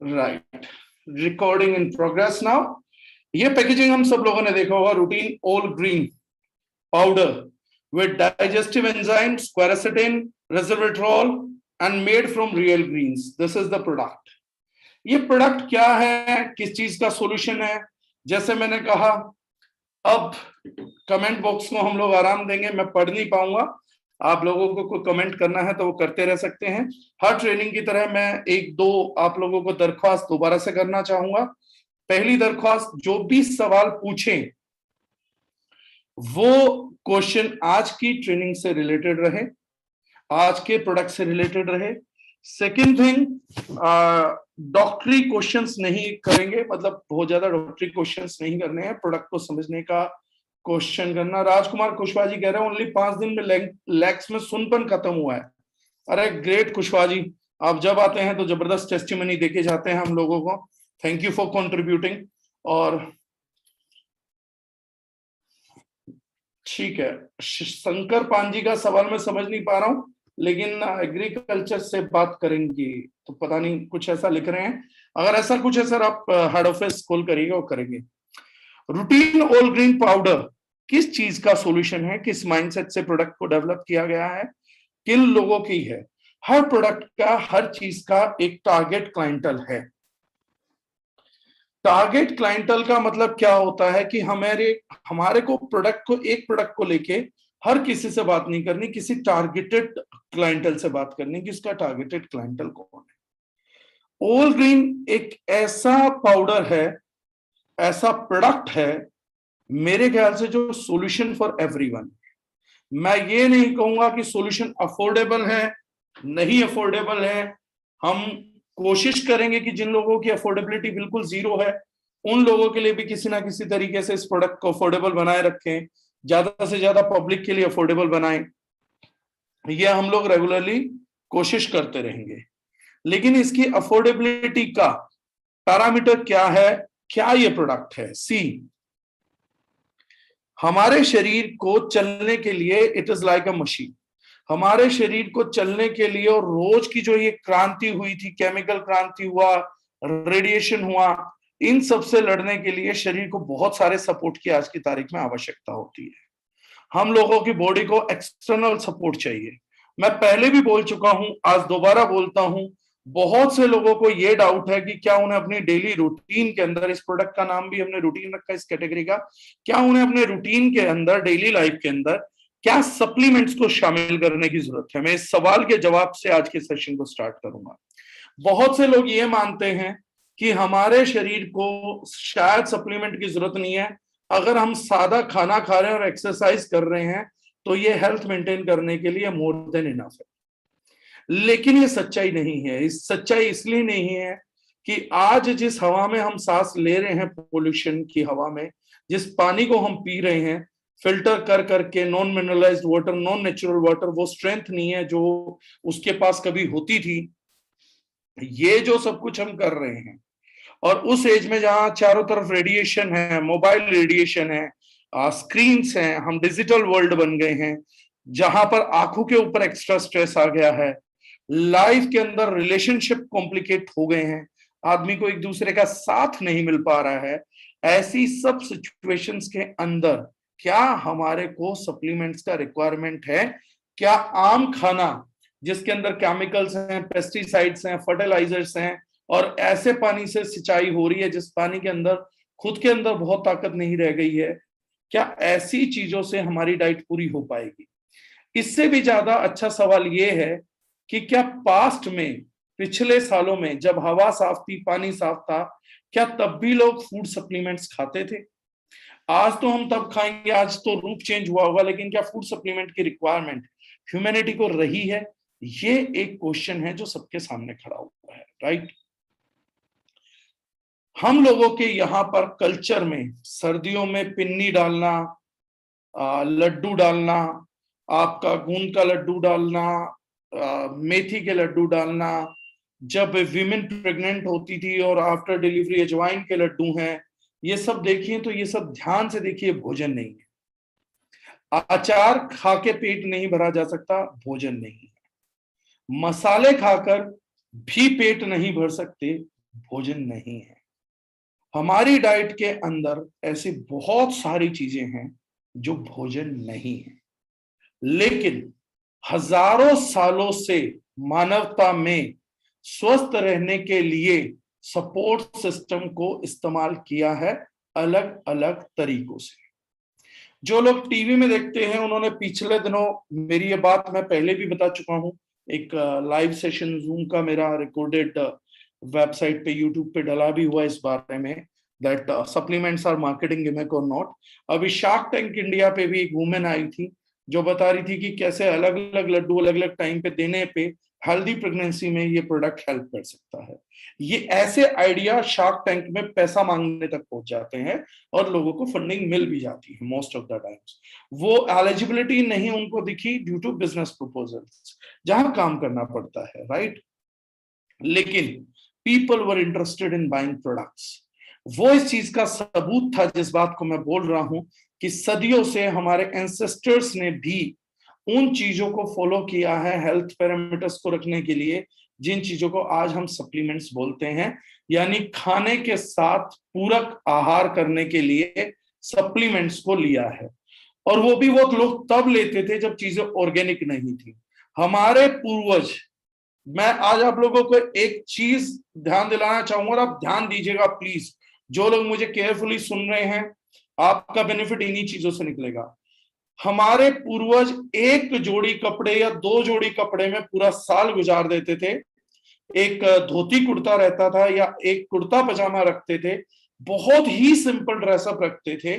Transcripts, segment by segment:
Right, recording in progress now. ये packaging हम सब लोगों ने देखा होगा, routine all green powder with digestive enzymes, quercetin, resveratrol and made from real greens. This is the product. ये प्रोडक्ट क्या है, किस चीज का सॉल्यूशन है? जैसे मैंने कहा, अब कमेंट बॉक्स को हम लोग आराम देंगे, मैं पढ़ नहीं पाऊंगा। आप लोगों को कोई कमेंट करना है तो वो करते रह सकते हैं। हर ट्रेनिंग की तरह मैं एक दो आप लोगों को दरख्वास्त दोबारा से करना चाहूंगा। पहली दरख्वास्त, जो भी सवाल पूछें वो क्वेश्चन आज की ट्रेनिंग से रिलेटेड रहे, आज के प्रोडक्ट से रिलेटेड रहे। सेकेंड थिंग, डॉक्टरी क्वेश्चंस नहीं करेंगे, मतलब बहुत ज्यादा डॉक्टरी क्वेश्चंस नहीं करने हैं, प्रोडक्ट को समझने का क्वेश्चन करना। राजकुमार कुशवाहा जी कह रहे हैं ओनली 5 दिन में लैक्स में सुनपन खत्म हुआ है। अरे ग्रेट कुशवाहा जी, आप जब आते हैं तो जबरदस्त टेस्टिमनी देके जाते हैं हम लोगों को। Thank you for contributing. और ठीक है, शंकर पांजी का सवाल मैं समझ नहीं पा रहा हूं, लेकिन एग्रीकल्चर से बात करेंगे तो पता नहीं, कुछ ऐसा लिख रहे हैं। अगर ऐसा कुछ है सर, आप हेड ऑफिस कॉल करिएगा, वो करेंगे। रूटीन ऑल ग्रीन पाउडर किस चीज का सॉल्यूशन है, किस माइंडसेट से प्रोडक्ट को डेवलप किया गया है, किन लोगों की है? हर प्रोडक्ट का, हर चीज का एक टारगेट क्लाइंटल है। टारगेट क्लाइंटल का मतलब क्या होता है कि हमारे को एक प्रोडक्ट को लेके हर किसी से बात नहीं करनी, किसी टारगेटेड क्लाइंटल से बात करनी कि इसका टारगेटेड क्लाइंटल कौन है। ऑल ग्रीन एक ऐसा पाउडर है, ऐसा प्रोडक्ट है मेरे ख्याल से जो सॉल्यूशन फॉर एवरीवन। मैं ये नहीं कहूंगा कि सॉल्यूशन अफोर्डेबल है, नहीं अफोर्डेबल है। हम कोशिश करेंगे कि जिन लोगों की अफोर्डेबिलिटी बिल्कुल जीरो है, उन लोगों के लिए भी किसी ना किसी तरीके से इस प्रोडक्ट को अफोर्डेबल बनाए रखें, ज्यादा से ज्यादा पब्लिक के लिए अफोर्डेबल बनाएं। ये हम लोग रेगुलरली कोशिश करते रहेंगे। लेकिन इसकी अफोर्डेबिलिटी का पैरामीटर क्या है, क्या ये प्रोडक्ट है? सी, हमारे शरीर को चलने के लिए it is like a machine. हमारे शरीर को चलने के लिए और रोज की जो ये क्रांति हुई थी, केमिकल क्रांति हुआ, रेडिएशन हुआ, इन सब से लड़ने के लिए शरीर को बहुत सारे सपोर्ट की आज की तारीख में आवश्यकता होती है। हम लोगों की बॉडी को एक्सटर्नल सपोर्ट चाहिए। मैं पहले भी बोल चुका हूं, आज दोबारा बोलता हूं, बहुत से लोगों को यह डाउट है कि क्या उन्हें अपनी डेली रूटीन के अंदर, इस प्रोडक्ट का नाम भी हमने रूटीन रखा है इस कैटेगरी का, क्या उन्हें अपने रूटीन के अंदर, डेली लाइफ के अंदर क्या सप्लीमेंट्स को शामिल करने की जरूरत है? मैं इस सवाल के जवाब से आज के सेशन को स्टार्ट करूंगा। बहुत से लोग ये मानते हैं कि हमारे शरीर को शायद सप्लीमेंट की जरूरत नहीं है, अगर हम सादा खाना खा रहे हैं और एक्सरसाइज कर रहे हैं तो ये हेल्थ मेंटेन करने के लिए मोर देन इनफ है। लेकिन ये सच्चाई नहीं है। इस सच्चाई इसलिए नहीं है कि आज जिस हवा में हम सांस ले रहे हैं, पोल्यूशन की हवा में, जिस पानी को हम पी रहे हैं फिल्टर कर करके, non mineralized water, non natural water, वो स्ट्रेंथ नहीं है जो उसके पास कभी होती थी। ये जो सब कुछ हम कर रहे हैं, और उस एज में जहां चारों तरफ रेडिएशन है, मोबाइल रेडिएशन है, स्क्रीन्स हैं, हम डिजिटल वर्ल्ड बन गए हैं, जहां पर आंखों के ऊपर एक्स्ट्रा स्ट्रेस आ गया है, लाइफ के अंदर रिलेशनशिप कॉम्प्लिकेट हो गए हैं, आदमी को एक दूसरे का साथ नहीं मिल पा रहा है, ऐसी सब सिचुएशंस के अंदर क्या हमारे को सप्लीमेंट्स का रिक्वायरमेंट है? क्या आम खाना जिसके अंदर केमिकल्स हैं, पेस्टिसाइड्स हैं, फर्टिलाइजर्स हैं, और ऐसे पानी से सिंचाई हो रही है जिस पानी के अंदर खुद के अंदर बहुत ताकत नहीं रह गई है, क्या ऐसी चीजों से हमारी डाइट पूरी हो पाएगी? इससे भी ज्यादा अच्छा सवाल ये है कि क्या पास्ट में, पिछले सालों में जब हवा साफ थी, पानी साफ था, क्या तब भी लोग फूड सप्लीमेंट्स खाते थे? आज तो हम तब खाएंगे, आज तो रूप चेंज हुआ होगा, लेकिन क्या फूड सप्लीमेंट की रिक्वायरमेंट ह्यूमैनिटी को रही है? ये एक क्वेश्चन है जो सबके सामने खड़ा हुआ है, राइट? हम लोगों के यहाँ पर कल्चर में सर्दियों में पिन्नी डालना, लड्डू डालना, आपका गूंद का लड्डू डालना, मेथी के लड्डू डालना, जब विमेन प्रेग्नेंट होती थी और आफ्टर डिलीवरी अजवाइन के लड्डू हैं, ये सब देखिए तो ये सब ध्यान से देखिए, भोजन नहीं है। अचार खा के पेट नहीं भरा जा सकता, भोजन नहीं है। मसाले खाकर भी पेट नहीं भर सकते, भोजन नहीं है। हमारी डाइट के अंदर ऐसी बहुत सारी चीजें हैं जो भोजन नहीं है, लेकिन हजारों सालों से मानवता में स्वस्थ रहने के लिए सपोर्ट सिस्टम को इस्तेमाल किया है अलग अलग तरीकों से। जो लोग टीवी में देखते हैं, उन्होंने पिछले दिनों, मेरी ये बात मैं पहले भी बता चुका हूं, एक लाइव सेशन जूम का मेरा रिकॉर्डेड वेबसाइट पे, यूट्यूब पे डला भी हुआ इस बारे में, that supplements are marketing gimmick और नॉट। अभी शार्क टैंक इंडिया पे भी एक वुमेन आई थी जो बता रही थी कि कैसे अलग अलग लड्डू अलग अलग टाइम पे देने पे हेल्दी प्रेगनेंसी में ये प्रोडक्ट हेल्प कर सकता है। ये ऐसे आइडिया शार्क टैंक में पैसा मांगने तक पहुंच जाते हैं और लोगों को फंडिंग मिल भी जाती है मोस्ट ऑफ द टाइम्स। वो एलिजिबिलिटी नहीं उनको दिखी ड्यू टू बिजनेस प्रपोजल्स, जहां काम करना पड़ता है, राइट। लेकिन people were interested in buying products. वो इस चीज का सबूत था जिस बात को मैं बोल रहा हूं कि सदियों से हमारे एंसेस्टर्स ने भी उन चीजों को फॉलो किया है हेल्थ पैरामीटर्स को रखने के लिए, जिन चीजों को आज हम सप्लीमेंट्स बोलते हैं, यानी खाने के साथ पूरक आहार करने के लिए सप्लीमेंट्स को लिया है। और वो भी वो लोग तब लेते थे जब चीजें ऑर्गेनिक नहीं थी। हमारे पूर्वज, मैं आज आप लोगों को एक चीज ध्यान दिलाना चाहूंगा और आप ध्यान दीजिएगा प्लीज, जो लोग मुझे केयरफुली सुन रहे हैं, आपका बेनिफिट इन्हीं चीजों से निकलेगा। हमारे पूर्वज एक जोड़ी कपड़े या दो जोड़ी कपड़े में पूरा साल गुजार देते थे। एक धोती कुर्ता रहता था या एक कुर्ता पजामा रखते थे, बहुत ही सिंपल ड्रेसअप रखते थे,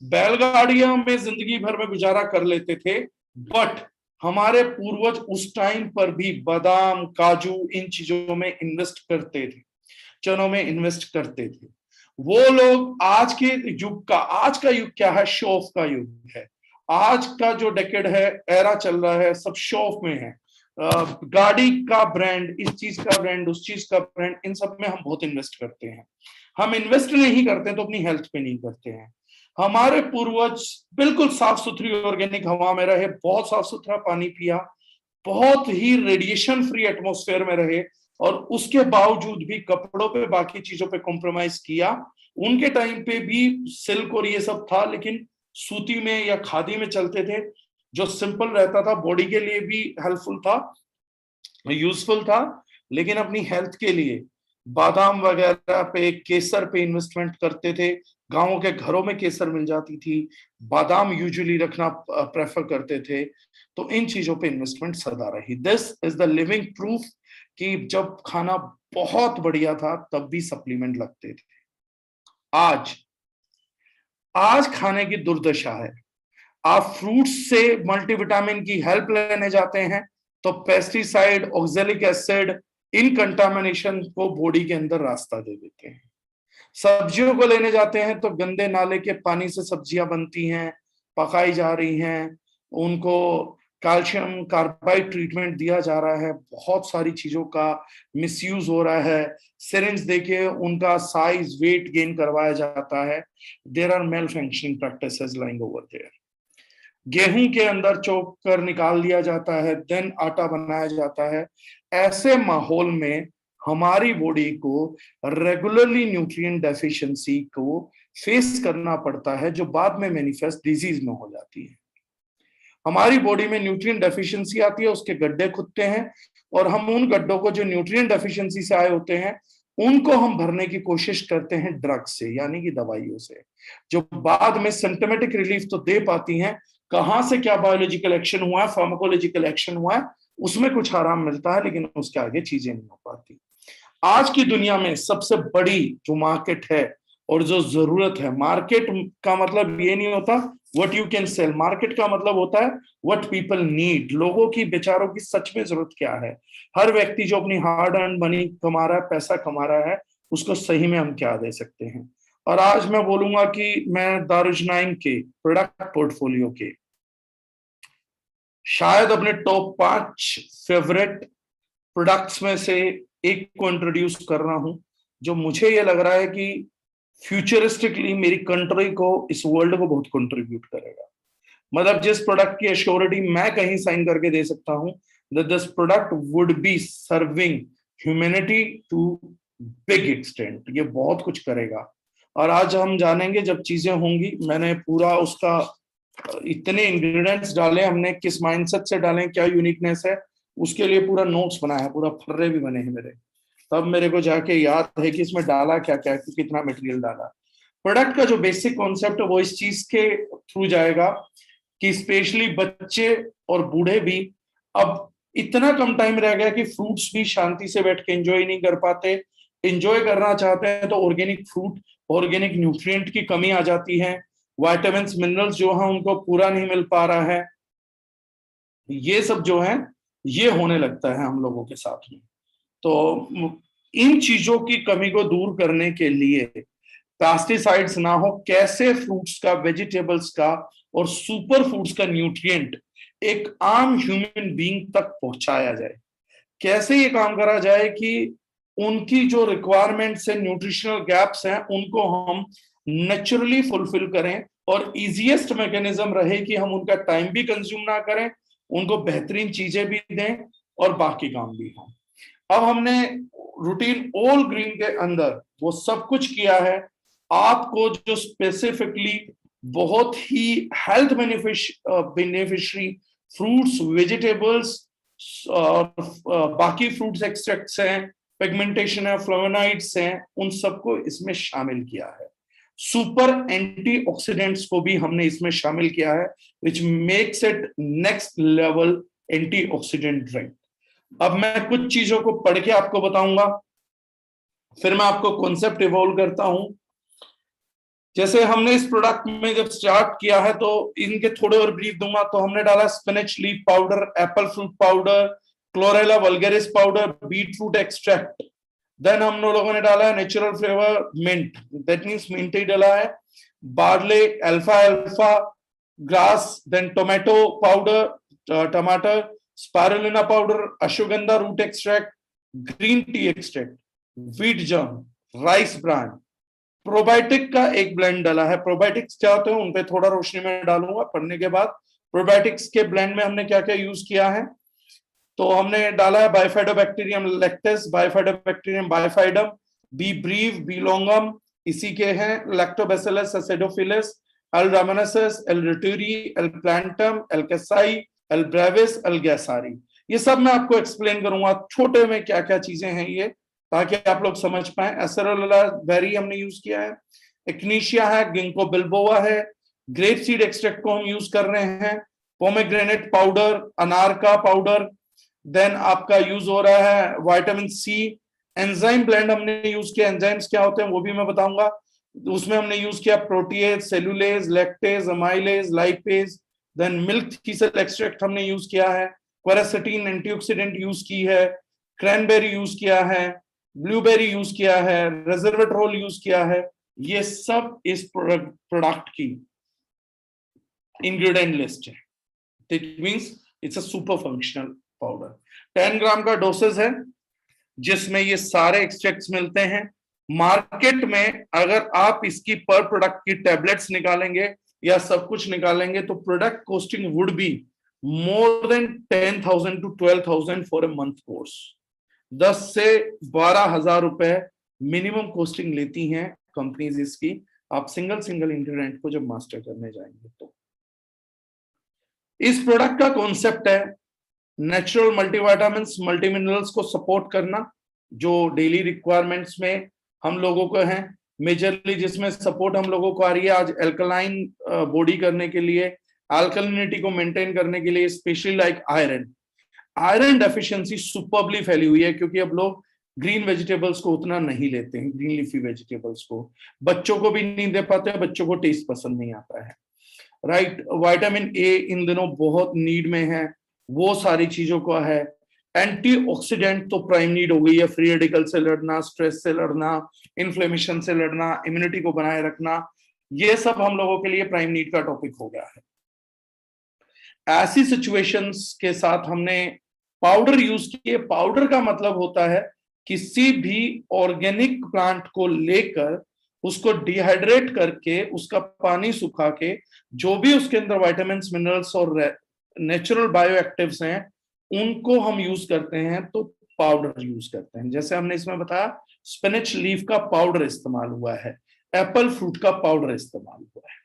बैलगाड़ियों में जिंदगी भर में गुजारा कर लेते थे। बट हमारे पूर्वज उस टाइम पर भी बादाम, काजू, इन चीजों में इन्वेस्ट करते थे, चनों में इन्वेस्ट करते थे। वो लोग आज के युग का, आज का युग क्या है, शो ऑफ का युग है। आज का जो डेकेड है, एरा चल रहा है, सब शो ऑफ में है। गाड़ी का ब्रांड, इस चीज का ब्रांड, उस चीज का ब्रांड, इन सब में हम बहुत इन्वेस्ट करते हैं। हम इन्वेस्ट नहीं करते तो अपनी हेल्थ पे नहीं करते हैं। हमारे पूर्वज बिल्कुल साफ सुथरी ऑर्गेनिक हवा में रहे, बहुत साफ सुथरा पानी पिया, बहुत ही रेडिएशन फ्री एटमॉस्फेयर में रहे, और उसके बावजूद भी कपड़ों पे, बाकी चीजों पे कॉम्प्रोमाइज किया। उनके टाइम पे भी सिल्क और ये सब था, लेकिन सूती में या खादी में चलते थे, जो सिंपल रहता था, बॉडी के लिए भी हेल्पफुल था, यूजफुल था। लेकिन अपनी हेल्थ के लिए बादाम वगैरह पे, केसर पे इन्वेस्टमेंट करते थे। गांवों के घरों में केसर मिल जाती थी, बादाम यूजुअली रखना प्रेफर करते थे। तो इन चीजों पे इन्वेस्टमेंट सदा रही। This is the living proof कि जब खाना बहुत बढ़िया था तब भी सप्लीमेंट लगते थे। आज आज खाने की दुर्दशा है। आप फ्रूट्स से मल्टीविटामिन की हेल्प लेने जाते हैं तो पेस्टिसाइड, ऑक्जेलिक एसिड, इन कंटामिनेशन को बॉडी के अंदर रास्ता दे देते हैं। सब्जियों को लेने जाते हैं तो गंदे नाले के पानी से सब्जियां बनती हैं, पकाई जा रही हैं, उनको कैल्शियम कार्बाइड ट्रीटमेंट दिया जा रहा है, बहुत सारी चीजों का मिसयूज हो रहा है, सिरिंज देके उनका साइज, वेट गेन करवाया जाता है। There are malfunctioning practices lying over there. गेहूं के अंदर चोक कर निकाल दिया जाता है, देन आटा बनाया जाता है। ऐसे माहौल में हमारी बॉडी को रेगुलरली न्यूट्रिएंट डेफिशिएंसी को फेस करना पड़ता है, जो बाद में मैनिफेस्ट डिजीज में हो जाती है। हमारी बॉडी में न्यूट्रिएंट डेफिशिएंसी आती है, उसके गड्ढे खुदते हैं, और हम उन गड्ढों को, जो न्यूट्रिएंट डेफिशिएंसी से आए होते हैं, उनको हम भरने की कोशिश करते हैं ड्रग से, यानी कि दवाइयों से, जो बाद में सिम्टोमेटिक रिलीफ तो दे पाती हैं। कहां से क्या बायोलॉजिकल एक्शन हुआ है, फार्माकोलॉजिकल एक्शन हुआ है, उसमें कुछ आराम मिलता है, लेकिन उसके आगे चीजें नहीं हो पाती। आज की दुनिया में सबसे बड़ी जो मार्केट है और जो जरूरत है, मार्केट का मतलब ये नहीं होता what you can sell, market का मतलब होता है व्हाट पीपल नीड। लोगों की, बेचारों की सच में जरूरत क्या है। हर व्यक्ति जो अपनी हार्ड अर्न मनी कमा रहा है, पैसा कमा रहा है, उसको सही में हम क्या दे सकते हैं। और आज मैं बोलूंगा कि मैं दारुज नाइम के प्रोडक्ट पोर्टफोलियो के शायद अपने टॉप 5 फेवरेट प्रोडक्ट्स में से एक को इंट्रोड्यूस कर रहा हूं, जो मुझे ये लग रहा है कि फ्यूचरिस्टिकली मेरी कंट्री को, इस वर्ल्ड को बहुत कंट्रीब्यूट करेगा। मतलब जिस प्रोडक्ट की एश्योरिटी मैं कहीं साइन करके दे सकता हूं, that this product would be serving humanity to big extent, ये बहुत कुछ करेगा। और आज हम जानेंगे जब चीजें होंगी। मैंने पूरा उसका इतने इंग्रेडिएंट्स डाले हमने, किस माइंडसेट से डालें, क्या यूनिकनेस है, उसके लिए पूरा नोट्स बनाया है, पूरा फर्रे भी बने हैं मेरे। तब मेरे को जाके याद है कि इसमें डाला क्या क्या, कितना मटेरियल डाला। प्रोडक्ट का जो बेसिक कॉन्सेप्ट है वो इस चीज के थ्रू जाएगा कि स्पेशली बच्चे और बूढ़े भी अब इतना कम टाइम रह गया कि फ्रूट्स भी शांति से बैठ के एंजॉय नहीं कर पाते। एंजॉय करना चाहते हैं तो ऑर्गेनिक फ्रूट, ऑर्गेनिक न्यूट्रिएंट की कमी आ जाती है, विटामिन्स मिनरल्स जो है उनको पूरा नहीं मिल पा रहा है। ये सब जो है ये होने लगता है हम लोगों के साथ में। तो इन चीजों की कमी को दूर करने के लिए, पेस्टिसाइड्स ना हो, कैसे फ्रूट्स का, वेजिटेबल्स का और सुपर फूड्स का न्यूट्रिएंट एक आम ह्यूमन बीइंग तक पहुंचाया जाए, कैसे ये काम करा जाए कि उनकी जो रिक्वायरमेंट्स है, न्यूट्रिशनल गैप्स हैं, उनको हम नेचुरली फुलफिल करें और इजीएस्ट मैकेनिज्म रहे कि हम उनका टाइम भी कंज्यूम ना करें, उनको बेहतरीन चीजें भी दें और बाकी काम भी हों। अब हमने रूटीन ऑल ग्रीन के अंदर वो सब कुछ किया है। आपको जो स्पेसिफिकली बहुत ही हेल्थ बेनिफिशियरी फ्रूट्स, वेजिटेबल्स और बाकी फ्रूट्स एक्सट्रैक्ट्स हैं, पिगमेंटेशन है, फ्लेवोनॉइड्स हैं, उन सबको इसमें शामिल किया है। सुपर एंटीऑक्सीडेंट्स को भी हमने इसमें शामिल किया है, which makes it next level antioxidant drink. अब मैं कुछ चीजों को पढ़ के आपको बताऊंगा, फिर मैं आपको कॉन्सेप्ट इवॉल्व करता हूं। जैसे हमने इस प्रोडक्ट में जब स्टार्ट किया है तो इनके थोड़े और ब्रीफ दूंगा। तो हमने डाला spinach leaf powder, apple fruit powder, chlorella vulgaris powder, beet root extract. Then हम लोगों ने डाला है natural flavour mint, that means mint ही डाला है, बार्ले, अल्फा अल्फा ग्रास, देन टोमेटो पाउडर, टमाटर, spirulina powder, ashwagandha root extract, green tea extract, wheat germ, rice brand, probiotic का एक ब्लेंड डाला है। प्रोबायोटिक्स क्या होते हैं उन पे थोड़ा रोशनी में डालूंगा पढ़ने के बाद। प्रोबायोटिक्स के ब्लेंड में हमने क्या क्या यूज किया है, तो हमने डाला है bifidobacterium lactis, bifidobacterium bifidum, B breve, B longum, इसी के हैं lactobacillus acidophilus, L rhamnosus, L reuteri, L plantarum, L casei, L brevis, L gasseri. ये सब मैं आपको एक्सप्लेन करूंगा छोटे में क्या क्या चीजें हैं ये, ताकि आप लोग समझ पाए। एसेरोला बेरी हमने यूज किया है, एक्नीशिया है, गिंको बिल्बोआ है, ग्रेप सीड एक्सट्रैक्ट को हम यूज कर रहे हैं, पोमेग्रेनेट पाउडर, अनार का पाउडर, देन आपका यूज हो रहा है विटामिन सी। एंजाइम ब्लेंड हमने यूज किया, एंजाइम्स क्या होते हैं वो भी मैं बताऊंगा। उसमें हमने यूज किया protease, cellulase, lactase, amylase, lipase, then milk thistle extract हमने यूज किया है, क्वेरासेटिन एंटीऑक्सीडेंट यूज की है, क्रैनबेरी यूज किया है, ब्लूबेरी यूज किया है, रेजर्वेट्रोल यूज किया है। ये सब इस प्रोडक्ट की इंग्रेडिएंट लिस्ट है। It means it's a super functional powder. 10 ग्राम का डोसेज है जिसमें ये सारे एक्सट्रैक्ट्स मिलते हैं। मार्केट में अगर आप इसकी पर प्रोडक्ट की टैबलेट्स निकालेंगे या सब कुछ निकालेंगे तो product costing would be more than 10,000 to 12,000 for a month course. 10 से 12,000 रुपए मिनिमम कॉस्टिंग लेती हैं कंपनीज इसकी, आप सिंगल इंग्रेडिएंट को जब मास्टर करने जाएंगे तो। इस प्रोडक्ट का कॉन्सेप्ट है नेचुरल मल्टीविटामिन्स, मल्टीमिनरल्स को सपोर्ट करना, जो डेली रिक्वायरमेंट्स में हम लोगों को है। मेजरली जिसमें सपोर्ट हम लोगों को आ रही है आज एल्कलाइन बॉडी करने के लिए, अल्कलिनिटी को मेंटेन करने के लिए, specially like iron. Iron deficiency superbly फैली हुई है क्योंकि अब लोग ग्रीन वेजिटेबल्स को उतना नहीं लेते हैं, ग्रीन लीफी वेजिटेबल्स को बच्चों को भी नहीं दे पाते हैं, बच्चों को टेस्ट पसंद नहीं आता है, राइट। विटामिन ए इन दिनों बहुत नीड में है, वो सारी चीजों का है। एंटीऑक्सीडेंट तो प्राइम नीड हो गई है, फ्री रेडिकल से लड़ना, स्ट्रेस से लड़ना, इन्फ्लेमेशन से लड़ना, इम्यूनिटी को बनाए रखना, ये सब हम लोगों के लिए प्राइम नीड का टॉपिक हो गया है। ऐसी सिचुएशंस के साथ हमने पाउडर यूज किए। पाउडर का मतलब होता है किसी भी ऑर्गेनिक प्लांट को लेकर उसको डिहाइड्रेट करके उसका पानी सुखा के जो भी उसके अंदर विटामिन्स, मिनरल्स और नेचुरल बायोएक्टिव्स हैं उनको हम यूज करते हैं। तो पाउडर यूज करते हैं। जैसे हमने इसमें बताया स्पिनच लीफ का पाउडर इस्तेमाल हुआ है, एप्पल फ्रूट का पाउडर इस्तेमाल हुआ है।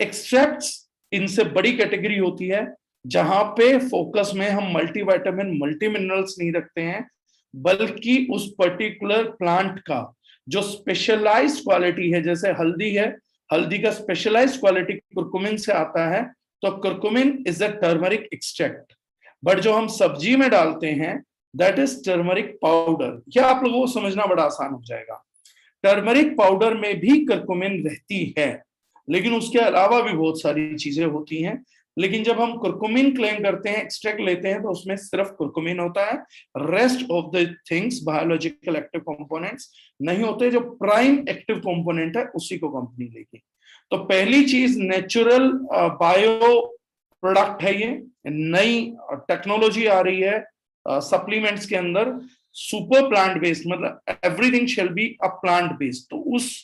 एक्सट्रैक्ट्स इनसे बड़ी कैटेगरी होती है जहां पे फोकस में हम मल्टीविटामिन मल्टी मिनरल्स नहीं रखते हैं, बल्कि उस पर्टिकुलर प्लांट का जो स्पेशलाइज्ड क्वालिटी है, जैसे हल्दी है, हल्दी का स्पेशलाइज्ड क्वालिटी कुरकुमिन से आता है, तो curcumin is a turmeric extract. But जो हम सब्जी में डालते हैं दैट इज टर्मरिक पाउडर। यह आप लोगों को समझना बड़ा आसान हो जाएगा। टर्मरिक पाउडर में भी कुरकुमिन रहती है, लेकिन उसके अलावा भी बहुत सारी चीजें होती हैं। लेकिन जब हम कुरकुमिन क्लेम करते हैं, एक्सट्रैक्ट लेते हैं, तो उसमें सिर्फ कुरकुमिन होता है, rest of the things biological active components नहीं होते। जो प्राइम एक्टिव कंपोनेंट है उसी को कंपनी लेगी। तो पहली चीज नेचुरल बायो प्रोडक्ट है, ये नई टेक्नोलॉजी आ रही है सप्लीमेंट्स के अंदर, सुपर प्लांट बेस्ड, मतलब everything shall be a plant based. तो उस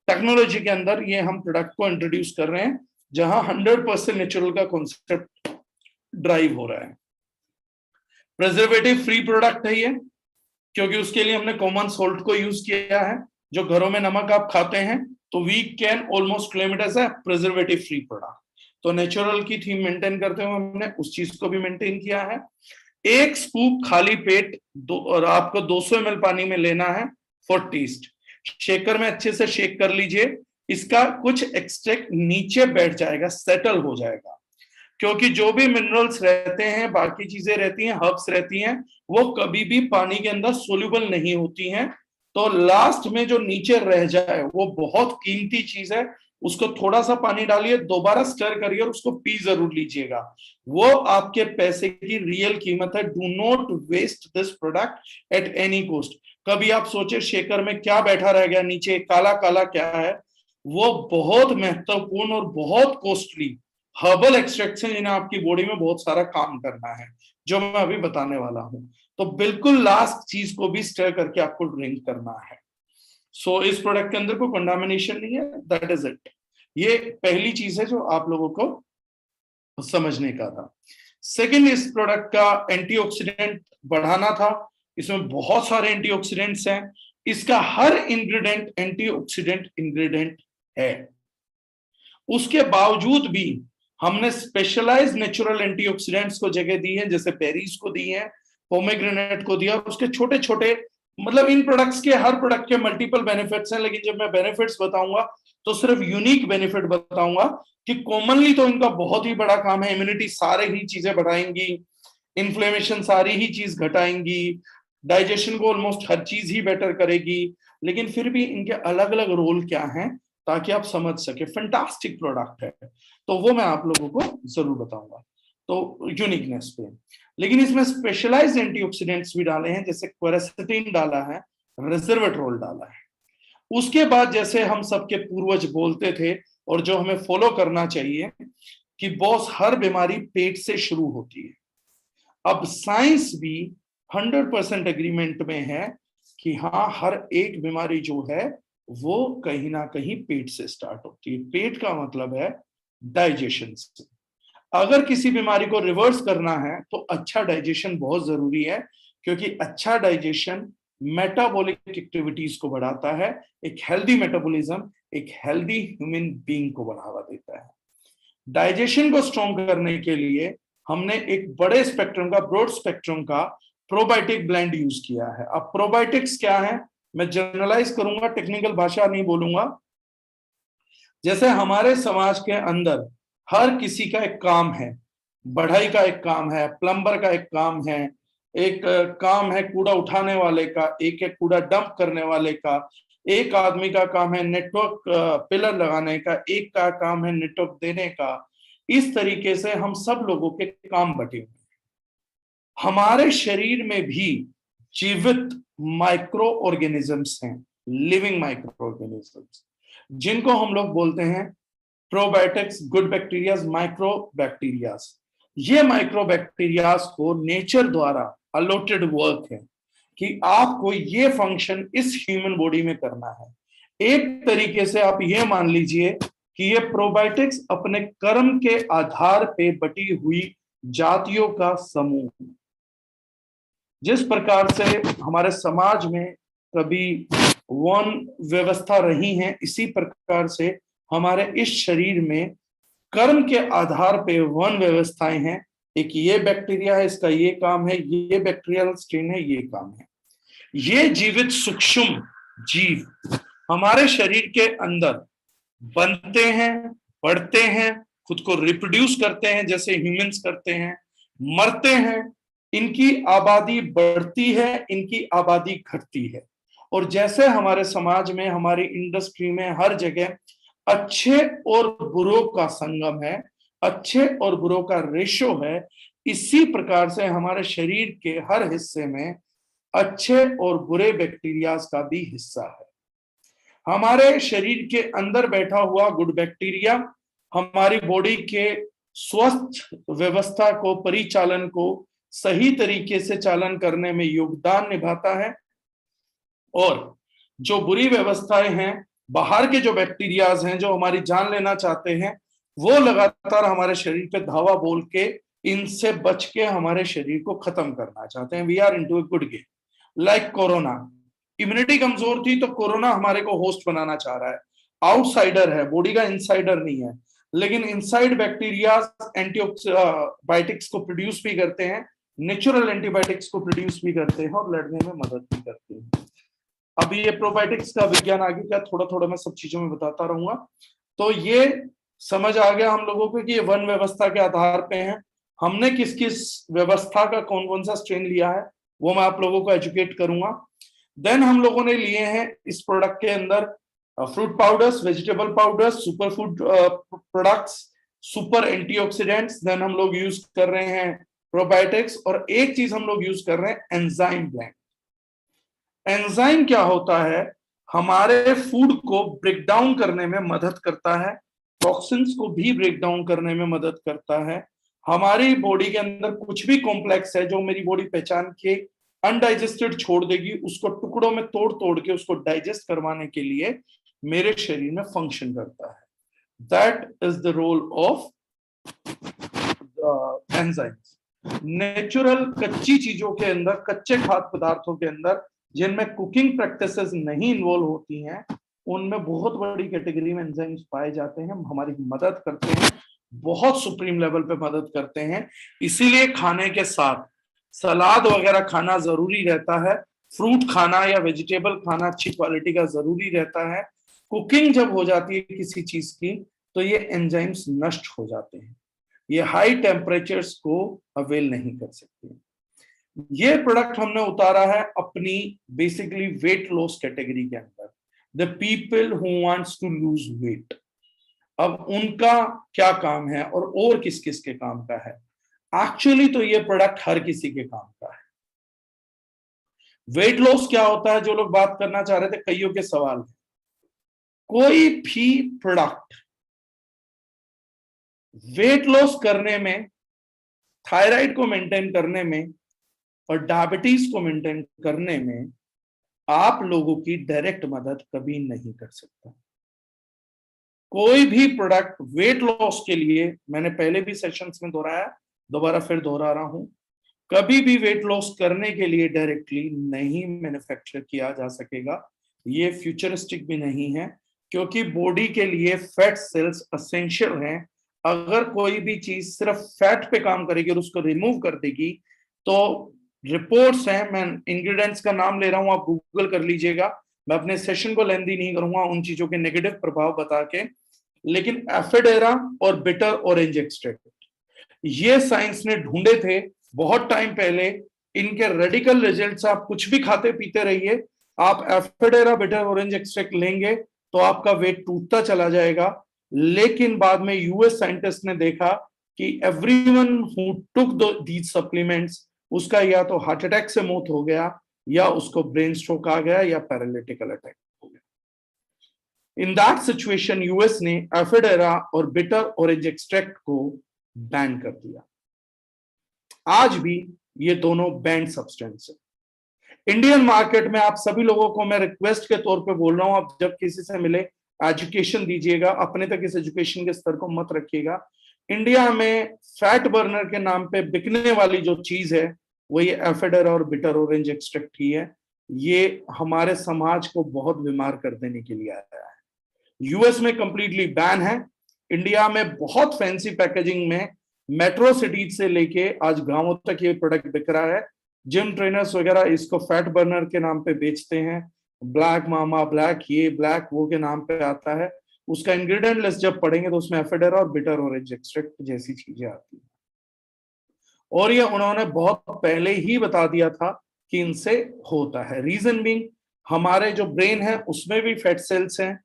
टेक्नोलॉजी के अंदर ये हम प्रोडक्ट को इंट्रोड्यूस कर रहे हैं जहां 100% नेचुरल का कॉन्सेप्ट ड्राइव हो रहा है। प्रिजर्वेटिव फ्री प्रोडक्ट है ये, क्योंकि उसके लिए हमने कॉमन सोल्ट को यूज किया है। जो घरों में नमक आप खाते हैं, तो we can almost claim it as a preservative free product. तो नेचुरल की थीम मेंटेन करते हुए हमने उस चीज को भी मेंटेन किया है। एक स्कूप खाली पेट और आपको 200 ml पानी में लेना है फॉर टेस्ट। शेकर में अच्छे से शेक कर लीजिए, इसका कुछ एक्सट्रैक्ट नीचे बैठ जाएगा, सेटल हो जाएगा, क्योंकि जो भी मिनरल्स रहते हैं, बाकी चीजें रहती हैं, हर्ब्स रहती हैं, वो कभी भी पानी के अंदर सोल्यूबल नहीं होती हैं। तो लास्ट में जो नीचे रह जाए वो बहुत कीमती चीज है, उसको थोड़ा सा पानी डालिए, दोबारा स्टर करिए और उसको पी जरूर लीजिएगा। वो आपके पैसे की रियल कीमत है। Do not waste this product at any cost. कभी आप सोचे शेकर में क्या बैठा रह गया नीचे, काला काला क्या है, वो बहुत महत्वपूर्ण और बहुत कॉस्टली हर्बल एक्सट्रैक्शन जिन्हें आपकी बॉडी में बहुत सारा काम करना है, जो मैं अभी बताने वाला हूं। तो बिल्कुल लास्ट चीज को भी स्टर करके आपको ड्रिंक करना है। सो इस प्रोडक्ट के अंदर कोई कंटामिनेशन नहीं है, दैट इज इट। ये पहली चीज है जो आप लोगों को समझने का था। सेकंड, इस प्रोडक्ट का एंटीऑक्सीडेंट बढ़ाना था। इसमें बहुत सारे एंटीऑक्सीडेंट्स हैं, इसका हर इंग्रेडिएंट एंटीऑक्सीडेंट इंग्रेडिएंट है। उसके बावजूद भी हमने स्पेशलाइज्ड नेचुरल एंटीऑक्सीडेंट्स को जगह दी है, जैसे बेरीज को दी है, पोमेग्रेनेट को दिया, उसके छोटे छोटे, मतलब इन प्रोडक्ट्स के हर प्रोडक्ट के मल्टीपल बेनिफिट्स हैं, लेकिन जब मैं बेनिफिट्स बताऊंगा तो सिर्फ यूनिक बेनिफिट बताऊंगा कि कॉमनली तो इनका बहुत ही बड़ा काम है, इम्यूनिटी सारे ही चीजें बढ़ाएंगी, इन्फ्लेमेशन सारी ही चीज घटाएंगी, डाइजेशन को ऑलमोस्ट हर चीज ही बेटर करेगी। लेकिन फिर भी इनके अलग अलग रोल क्या हैं ताकि आप समझ सके। फैंटास्टिक प्रोडक्ट है, तो वो मैं आप लोगों को जरूर बताऊंगा तो यूनिकनेस पे। लेकिन इसमें स्पेशलाइज्ड एंटीऑक्सीडेंट्स भी डाले हैं, जैसे क्वेरेसिटिन डाला है, रेसवेट्रोल डाला है। उसके बाद जैसे हम सबके पूर्वज बोलते थे और जो हमें फॉलो करना चाहिए कि बॉस हर बीमारी पेट से शुरू होती है। अब साइंस भी 100% एग्रीमेंट में है कि हाँ, हर एक बीमारी जो है वो कहीं ना कहीं पेट से स्टार्ट होती है। पेट का मतलब है डाइजेशन से। अगर किसी बीमारी को रिवर्स करना है तो अच्छा डाइजेशन बहुत जरूरी है, क्योंकि अच्छा डाइजेशन मेटाबॉलिक एक्टिविटीज को बढ़ाता है। एक हेल्दी मेटाबॉलिज्म एक हेल्दी ह्यूमन बीइंग को बढ़ावा देता है। डाइजेशन को स्ट्रॉन्ग करने के लिए हमने एक बड़े स्पेक्ट्रम का, ब्रॉड स्पेक्ट्रम का प्रोबायोटिक ब्लेंड यूज किया है। अब प्रोबायोटिक्स क्या है, मैं जनरलाइज करूंगा, टेक्निकल भाषा नहीं बोलूंगा। जैसे हमारे समाज के अंदर हर किसी का एक काम है, बढ़ई का एक काम है, प्लम्बर का एक काम है, एक काम है कूड़ा उठाने वाले का, एक है कूड़ा डंप करने वाले का, एक आदमी का काम है नेटवर्क पिलर लगाने का, एक का काम है नेटवर्क देने का। इस तरीके से हम सब लोगों के काम बटे हुए हैं। हमारे शरीर में भी जीवित माइक्रो ऑर्गेनिजम्स हैं, लिविंग माइक्रो ऑर्गेनिजम्स, जिनको हम लोग बोलते हैं probiotics, good bacterias, micro bacterias. ये माइक्रो बैक्टीरियाज को नेचर द्वारा अलॉटेड वर्क है कि आपको ये फंक्शन इस ह्यूमन बॉडी में करना है। एक तरीके से आप ये मान लीजिए कि ये प्रोबायोटिक्स अपने कर्म के आधार पे बटी हुई जातियों का समूह। जिस प्रकार से हमारे समाज में कभी वन व्यवस्था रही है, इसी प्रकार से हमारे इस शरीर में कर्म के आधार पे वन व्यवस्थाएं हैं। एक ये बैक्टीरिया है, इसका ये काम है, ये बैक्टीरियल स्ट्रेन है, ये काम है। ये जीवित सूक्ष्म जीव हमारे शरीर के अंदर बनते हैं, बढ़ते हैं, खुद को रिप्रोड्यूस करते हैं जैसे ह्यूमंस करते हैं, मरते हैं, इनकी आबादी बढ़ती है, इनकी आबादी घटती है। और जैसे हमारे समाज में, हमारी इंडस्ट्री में, हर जगह अच्छे और बुरों का संगम है, अच्छे और बुरों का रेशो है, इसी प्रकार से हमारे शरीर के हर हिस्से में अच्छे और बुरे बैक्टीरियाज का भी हिस्सा है। हमारे शरीर के अंदर बैठा हुआ गुड बैक्टीरिया हमारी बॉडी के स्वस्थ व्यवस्था को, परिचालन को सही तरीके से चालन करने में योगदान निभाता है। और जो बुरी व्यवस्थाएं हैं, बाहर के जो बैक्टीरियाज हैं जो हमारी जान लेना चाहते हैं, वो लगातार हमारे शरीर पे धावा बोल के इनसे बच के हमारे शरीर को खत्म करना चाहते हैं। We are into a good game. Like corona, immunity कमजोर थी तो कोरोना हमारे को होस्ट बनाना चाह रहा है। आउटसाइडर है, बॉडी का इनसाइडर नहीं है, लेकिन इनसाइड बैक्टीरिया एंटीबायोटिक्स को प्रोड्यूस भी करते हैं, नेचुरल एंटीबायोटिक्स को प्रोड्यूस भी करते हैं और लड़ने में मदद भी करते हैं। अभी ये प्रोबायोटिक्स का विज्ञान आगे क्या, थोड़ा थोड़ा मैं सब चीजों में बताता रहूंगा। तो ये समझ आ गया हम लोगों को कि ये वन व्यवस्था के आधार पे है। हमने किस किस व्यवस्था का कौन कौन सा स्ट्रेन लिया है वो मैं आप लोगों को एजुकेट करूंगा। देन हम लोगों ने लिए हैं इस प्रोडक्ट के अंदर fruit powders, vegetable powders, super food products, super antioxidants. Then हम लोग यूज कर रहे हैं प्रोबायोटिक्स, और एक चीज हम लोग यूज कर रहे हैं एंजाइम ब्लेंड। एंजाइम क्या होता है? हमारे फूड को ब्रेक डाउन करने में मदद करता है, टॉक्सिन्स को भी ब्रेक डाउन करने में मदद करता है। हमारी बॉडी के अंदर कुछ भी कॉम्प्लेक्स है जो मेरी बॉडी पहचान के अनडाइजेस्टेड छोड़ देगी, उसको टुकड़ों में तोड़ तोड़ के उसको डाइजेस्ट करवाने के लिए मेरे शरीर में फंक्शन करता है। That is the role of enzymes. Natural कच्ची चीजों के अंदर, कच्चे खाद्य पदार्थों के अंदर जिनमें कुकिंग प्रैक्टिसेस नहीं इन्वॉल्व होती हैं, उनमें बहुत बड़ी कैटेगरी में एंजाइम्स पाए जाते हैं, हमारी मदद करते हैं, बहुत सुप्रीम लेवल पे मदद करते हैं। इसीलिए खाने के साथ सलाद वगैरह खाना जरूरी रहता है, फ्रूट खाना या वेजिटेबल खाना अच्छी क्वालिटी का जरूरी रहता है। कुकिंग जब हो जाती है किसी चीज की तो ये एंजाइम्स नष्ट हो जाते हैं, ये हाई टेम्परेचर्स को अवेल नहीं कर सकते। ये प्रोडक्ट हमने उतारा है अपनी बेसिकली वेट लॉस कैटेगरी के अंदर, the people who wants to lose weight. अब उनका क्या काम है और किस किस के काम का है? एक्चुअली तो ये प्रोडक्ट हर किसी के काम का है। वेट लॉस क्या होता है, जो लोग बात करना चाह रहे थे, कईयों के सवाल है। कोई भी प्रोडक्ट वेट लॉस करने में, थायराइड को मेंटेन करने में और डायबिटीज को मेंटेन करने में आप लोगों की डायरेक्ट मदद कभी नहीं कर सकता। कोई भी प्रोडक्ट वेट लॉस के लिए, मैंने पहले भी सेशंस में दोहराया, दोबारा फिर दोहरा रहा हूं, कभी भी वेट लॉस करने के लिए डायरेक्टली नहीं मैन्युफैक्चर किया जा सकेगा। ये फ्यूचरिस्टिक भी नहीं है, क्योंकि बॉडी के लिए फैट सेल्स असेंशियल हैं। अगर कोई भी चीज सिर्फ फैट पे काम करेगी और उसको रिमूव कर देगी, तो रिपोर्ट्स हैं, मैं इंग्रेडिएंट्स का नाम ले रहा हूं, आप गूगल कर लीजिएगा, मैं अपने सेशन को लेंदी नहीं करूंगा उन चीजों के नेगेटिव प्रभाव बता के। लेकिन एफेडेरा और बिटर ऑरेंज एक्सट्रैक्ट, ये साइंस ने ढूंढे थे बहुत टाइम पहले। इनके रेडिकल रिजल्ट्स, आप कुछ भी खाते पीते रहिए, आप एफेडेरा बिटर ऑरेंज एक्सट्रैक्ट लेंगे तो आपका वेट टूटता चला जाएगा। लेकिन बाद में यूएस साइंटिस्ट ने देखा कि everyone who took these supplements, उसका या तो हार्ट अटैक से मौत हो गया, या उसको ब्रेन स्ट्रोक आ गया, या पैरालिटिकल अटैक हो गया। इन दैट सिचुएशन यूएस ने एफेडेरा और बिटर ऑरेंज एक्सट्रैक्ट को बैन कर दिया। आज भी ये दोनों बैंड सब्सटेंस है। इंडियन मार्केट में आप सभी लोगों को मैं रिक्वेस्ट के तौर पे बोल रहा हूं, आप जब किसी से मिले एजुकेशन दीजिएगा, अपने तक इस एजुकेशन के स्तर को मत रखिएगा। इंडिया में फैट बर्नर के नाम पे बिकने वाली जो चीज है वो ये एफेडर और बिटर ऑरेंज एक्सट्रैक्ट ही है। ये हमारे समाज को बहुत बीमार कर देने के लिए आया है। यूएस में कंप्लीटली बैन है, इंडिया में बहुत फैंसी पैकेजिंग में मेट्रो सिटीज से लेके आज गांवों तक ये प्रोडक्ट बिक रहा है। जिम ट्रेनर्स वगैरह इसको फैट बर्नर के नाम पे बेचते हैं, ब्लैक मामा, ब्लैक ये, ब्लैक वो के नाम पे आता है। उसका इंग्रेडिएंट लिस्ट जब पढ़ेंगे तो उसमें एफेडर और बिटर ऑरेंज एक्सट्रैक्ट जैसी चीजें आती हैं। और ये उन्होंने बहुत पहले ही बता दिया था कि इनसे होता है। रीजन बीइंग, हमारे जो ब्रेन है उसमें भी फैट सेल्स हैं,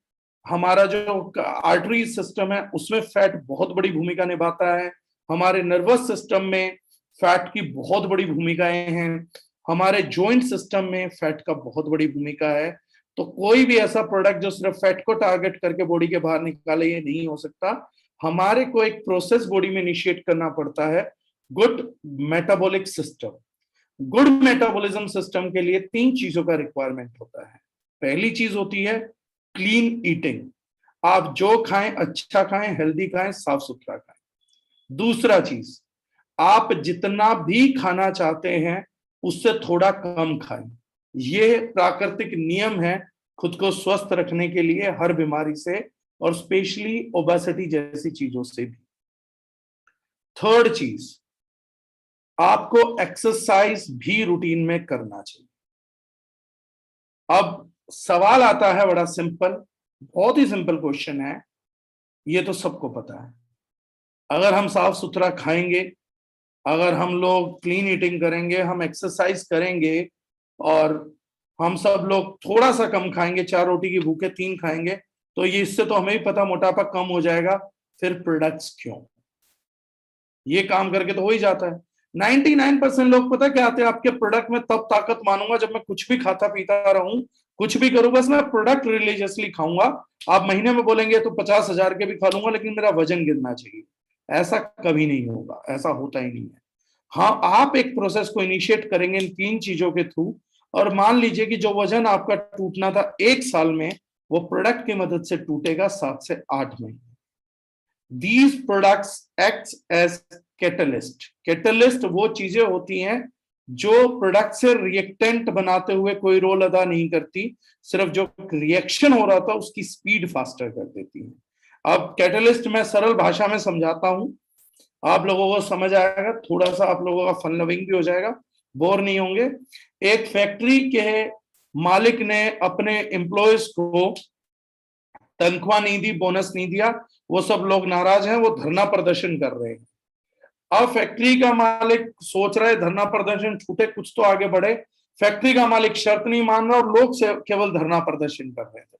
हमारा जो आर्टरी सिस्टम है उसमें फैट बहुत बड़ी भूमिका निभाता है, हमारे नर्वस सिस्टम में फैट की बहुत बड़ी भूमिकाएं हैं, हमारे जॉइंट सिस्टम में फैट का बहुत बड़ी भूमिका है। तो कोई भी ऐसा प्रोडक्ट जो सिर्फ फैट को टारगेट करके बॉडी के बाहर निकाले, ये नहीं हो सकता। हमारे को एक प्रोसेस बॉडी में इनिशिएट करना पड़ता है, good metabolic system. Good metabolism system के लिए 3 चीजों का रिक्वायरमेंट होता है। पहली चीज होती है क्लीन ईटिंग, आप जो खाएं अच्छा खाएं, हेल्दी खाएं, साफ सुथरा खाएं। दूसरा चीज, आप जितना भी खाना चाहते हैं उससे थोड़ा कम खाएं। ये प्राकृतिक नियम है खुद को स्वस्थ रखने के लिए हर बीमारी से, और स्पेशली ओबेसिटी जैसी चीजों से भी। थर्ड चीज, आपको एक्सरसाइज भी रूटीन में करना चाहिए। अब सवाल आता है बड़ा सिंपल, बहुत ही सिंपल क्वेश्चन है, ये तो सबको पता है। अगर हम साफ सुथरा खाएंगे, अगर हम लोग क्लीन ईटिंग करेंगे, हम एक्सरसाइज करेंगे, और हम सब लोग थोड़ा सा कम खाएंगे, 4 रोटी की भूखे 3 खाएंगे, तो ये इससे तो हमें ही पता मोटापा कम हो जाएगा। फिर प्रोडक्ट्स क्यों? ये काम करके तो हो ही जाता है। 99% लोग पता क्या आते हैं आपके प्रोडक्ट में, तब ताकत मानूंगा जब मैं कुछ भी खाता पीता रहूं, कुछ भी करूं, बस मैं प्रोडक्ट रिलीजियसली खाऊंगा। आप महीने में बोलेंगे तो 50,000 के भी खा लूंगा, लेकिन मेरा वजन गिरना चाहिए। ऐसा कभी नहीं होगा, ऐसा होता ही नहीं है। हाँ, आप एक प्रोसेस को इनिशिएट करेंगे इन 3 चीजों के थ्रू, और मान लीजिए कि जो वजन आपका टूटना था 1 साल में, वो प्रोडक्ट की मदद से टूटेगा 7 से 8 महीने। These products acts as catalyst। Catalyst वो चीजें होती हैं जो प्रोडक्ट से रिएक्टेंट बनाते हुए कोई रोल अदा नहीं करती, सिर्फ जो रिएक्शन हो रहा था उसकी स्पीड फास्टर कर देती है। अब कैटलिस्ट मैं सरल भाषा में समझाता हूं, आप लोगों को समझ आएगा, थोड़ा सा आप लोगों का फन लविंग भी हो जाएगा, बोर नहीं होंगे। एक फैक्ट्री के मालिक ने अपने एम्प्लॉयज को तनख्वाह नहीं दी, बोनस नहीं दिया, वो सब लोग नाराज हैं, वो धरना प्रदर्शन कर रहे हैं। अब फैक्ट्री का मालिक सोच रहा है धरना प्रदर्शन छूटे, कुछ तो आगे बढ़े। फैक्ट्री का मालिक शर्त नहीं मान रहा और लोग से केवल धरना प्रदर्शन कर रहे थे।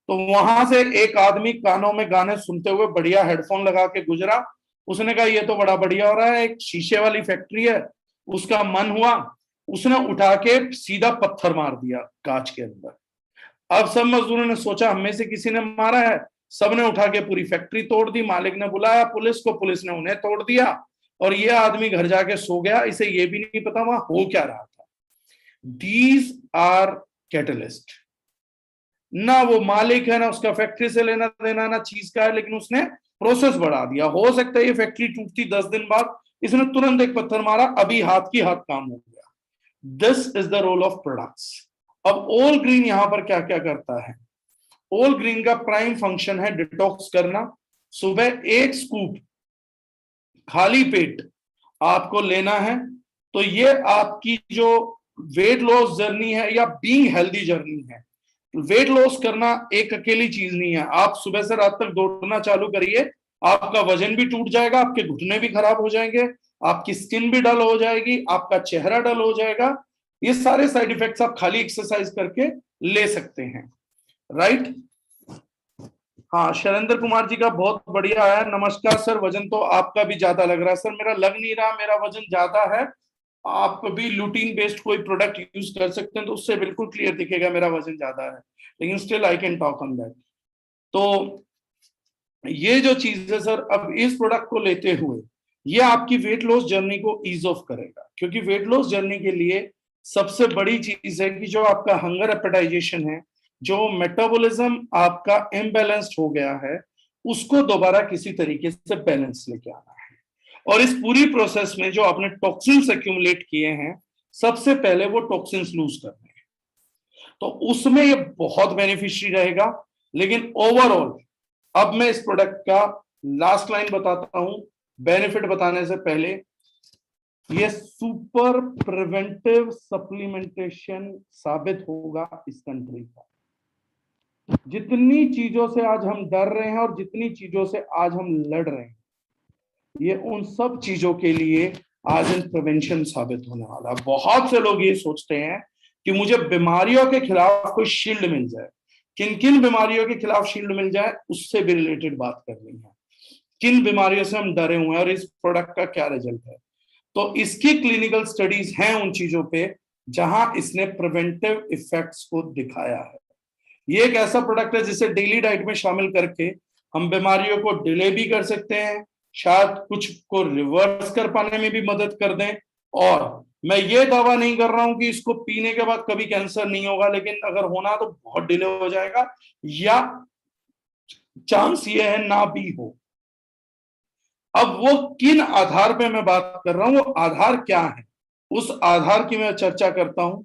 तो वहां से एक आदमी कानों में गाने सुनते हुए बढ़िया हेडफोन लगा के गुजरा। उसने कहा ये तो बड़ा बढ़िया हो रहा है, एक शीशे वाली फैक्ट्री है। उसका मन हुआ, उसने उठा के सीधा पत्थर मार दिया कांच के अंदर। अब सब मजदूरों ने सोचा हमें से किसी ने मारा है, सबने उठा के पूरी फैक्ट्री तोड़ दी। मालिक ने बुलाया पुलिस को, पुलिस ने उन्हें तोड़ दिया, और ये आदमी घर जाके सो गया, इसे ये भी नहीं पता वहां हो क्या रहा था। These are catalyst. ना वो मालिक है, ना उसका फैक्ट्री से लेना देना, ना चीज का है, लेकिन उसने प्रोसेस बढ़ा दिया। हो सकता है ये फैक्ट्री टूटती 10 दिन बाद, इसने तुरंत एक पत्थर मारा, अभी हाथ की हाथ काम हो गया। This is the role of products. अब ऑल ग्रीन यहां पर क्या क्या करता है? ऑल ग्रीन का प्राइम फंक्शन है डिटॉक्स करना। सुबह 1 स्कूप खाली पेट आपको लेना है, तो ये आपकी जो वेट लॉस जर्नी है या बीइंग हेल्दी जर्नी है। वेट लॉस करना एक अकेली चीज नहीं है। आप सुबह से रात तक दौड़ना चालू करिए, आपका वजन भी टूट जाएगा, आपके घुटने भी खराब हो जाएंगे, आपकी स्किन भी डल हो जाएगी, आपका चेहरा डल हो जाएगा। ये सारे साइड इफेक्ट्स आप खाली एक्सरसाइज करके ले सकते हैं, राइट? हाँ, शैलेंद्र कुमार जी का बहुत बढ़िया है। नमस्कार सर, वजन तो आपका भी ज्यादा लग रहा है। सर मेरा लग नहीं रहा, मेरा वजन ज्यादा है। आप भी लुटीन बेस्ड कोई प्रोडक्ट यूज कर सकते हैं तो उससे बिल्कुल क्लियर दिखेगा मेरा वजन ज्यादा है, लेकिन still I can talk on that. तो ये जो चीज है सर, अब इस प्रोडक्ट को लेते हुए ये आपकी वेट लॉस जर्नी को ईज ऑफ करेगा, क्योंकि वेट लॉस जर्नी के लिए सबसे बड़ी चीज है कि जो आपका हंगर एपेटाइजेशन है, जो मेटाबॉलिज्म आपका इम्बैलेंस्ड हो गया है, उसको दोबारा किसी तरीके से बैलेंस लेके आना है। और इस पूरी प्रोसेस में जो आपने टॉक्सिन्स एक्यूमुलेट किए हैं, सबसे पहले वो टॉक्सिन्स लूज करने हैं, तो उसमें ये बहुत बेनिफिशियरी रहेगा। लेकिन ओवरऑल अब मैं इस प्रोडक्ट का लास्ट लाइन बताता हूं, बेनिफिट बताने से पहले, ये सुपर प्रिवेंटिव सप्लीमेंटेशन साबित होगा इस कंट्री का। जितनी चीजों से आज हम डर रहे हैं और जितनी चीजों से आज हम लड़ रहे हैं, ये उन सब चीजों के लिए आज इन प्रिवेंशन साबित होने वाला है। बहुत से लोग ये सोचते हैं कि मुझे बीमारियों के खिलाफ कोई शील्ड मिल जाए, किन किन बीमारियों के खिलाफ शील्ड मिल जाए उससे भी रिलेटेड बात करनी है, किन बीमारियों से हम डरे हुए हैं और इस प्रोडक्ट का क्या रिजल्ट है। तो इसकी क्लिनिकल स्टडीज हैं उन चीजों पे जहां इसने प्रिवेंटिव इफेक्ट्स को दिखाया है। ये एक ऐसा प्रोडक्ट है जिसे डेली डाइट में शामिल करके हम बीमारियों को डिले भी कर सकते हैं, शायद कुछ को रिवर्स कर पाने में भी मदद कर दें। और मैं ये दावा नहीं कर रहा हूं कि इसको पीने के बाद कभी कैंसर नहीं होगा, लेकिन अगर होना तो बहुत डिले हो जाएगा या चांस ये है ना भी हो। अब वो किन आधार पे मैं बात कर रहा हूं, वो आधार क्या है, उस आधार की मैं चर्चा करता हूं।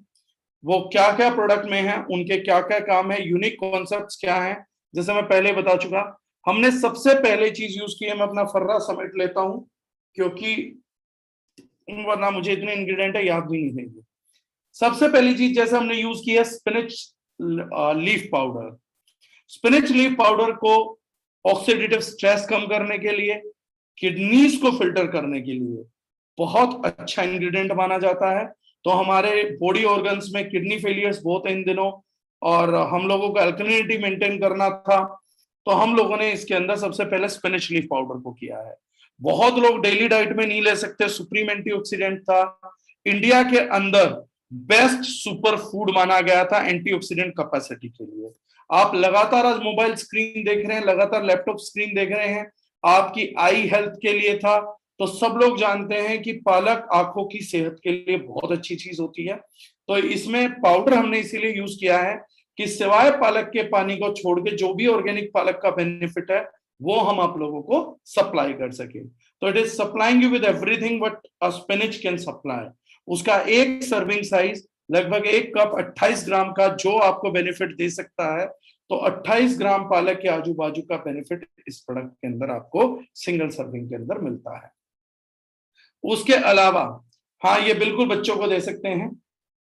वो क्या क्या प्रोडक्ट में है, उनके क्या क्या काम है, यूनिक कॉन्सेप्ट्स क्या हैं, जैसे मैं पहले बता चुका। हमने सबसे पहले चीज यूज की है, मैं अपना फर्रा समेट लेता हूं क्योंकि वरना मुझे इतने इंग्रेडिएंट है याद भी नहीं रहेंगे। सबसे पहली चीज जैसे हमने यूज की है spinach leaf powder. Spinach leaf powder को ऑक्सीडेटिव स्ट्रेस कम करने के लिए, किडनीज को फिल्टर करने के लिए बहुत अच्छा इंग्रेडिएंट माना जाता है। तो हमारे बॉडी ऑर्गन्स में किडनी फेलियर्स बहुत है इन दिनों और हम लोगों को अल्कलिनिटी मेंटेन करना था, तो हम लोगों ने इसके अंदर सबसे पहले स्पिनच लीफ पाउडर को किया है। बहुत लोग डेली डाइट में नहीं ले सकते, सुप्रीम एंटीऑक्सीडेंट था, इंडिया के अंदर बेस्ट सुपर फूड माना गया था एंटीऑक्सीडेंट कैपेसिटी के लिए। आप लगातार आज मोबाइल स्क्रीन देख रहे हैं, लगातार लैपटॉप स्क्रीन देख रहे हैं, आपकी आई हेल्थ के लिए था। तो सब लोग जानते हैं कि पालक आंखों की सेहत के लिए बहुत अच्छी चीज होती है। तो इसमें पाउडर हमने इसीलिए यूज किया है कि सिवाय पालक के पानी को छोड़ के जो भी ऑर्गेनिक पालक का बेनिफिट है वो हम आप लोगों को सप्लाई कर सके। तो it is supplying you with everything what a spinach can supply. उसका एक सर्विंग साइज लगभग 1 कप 28 ग्राम का जो आपको बेनिफिट दे सकता है। तो 28 ग्राम पालक के आजू बाजू का बेनिफिट इस प्रोडक्ट के अंदर आपको सिंगल सर्विंग के अंदर मिलता है। उसके अलावा हाँ, ये बिल्कुल बच्चों को दे सकते हैं,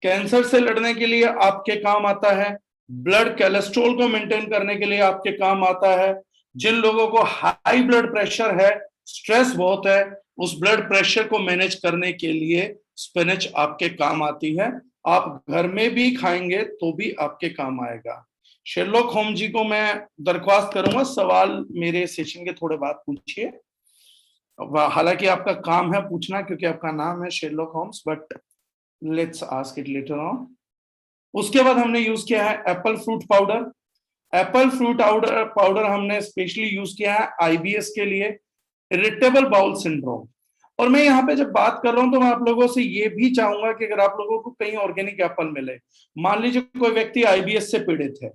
कैंसर से लड़ने के लिए आपके काम आता है, ब्लड कोलेस्ट्रॉल को मेंटेन करने के लिए आपके काम आता है। जिन लोगों को हाई ब्लड प्रेशर है, स्ट्रेस बहुत है, उस ब्लड प्रेशर को मैनेज करने के लिए स्पिनच आपके काम आती है। आप घर में भी खाएंगे तो भी आपके काम आएगा। शेरलॉक होम्स जी को मैं दरख्वास्त करूंगा, सवाल मेरे सेशन के थोड़े बाद पूछिए। हालांकि आपका काम है पूछना क्योंकि आपका नाम है Sherlock Holmes, but let's ask it later on. उसके बाद हमने यूज किया है apple fruit powder. Apple fruit powder हमने स्पेशली यूज किया है आईबीएस के लिए, इरिटेबल बाउल सिंड्रोम। और मैं यहाँ पे जब बात कर रहा हूं तो मैं आप लोगों से ये भी चाहूंगा कि अगर आप लोगों को कहीं ऑर्गेनिक एप्पल मिले, मान लीजिए कोई व्यक्ति आईबीएस से पीड़ित है,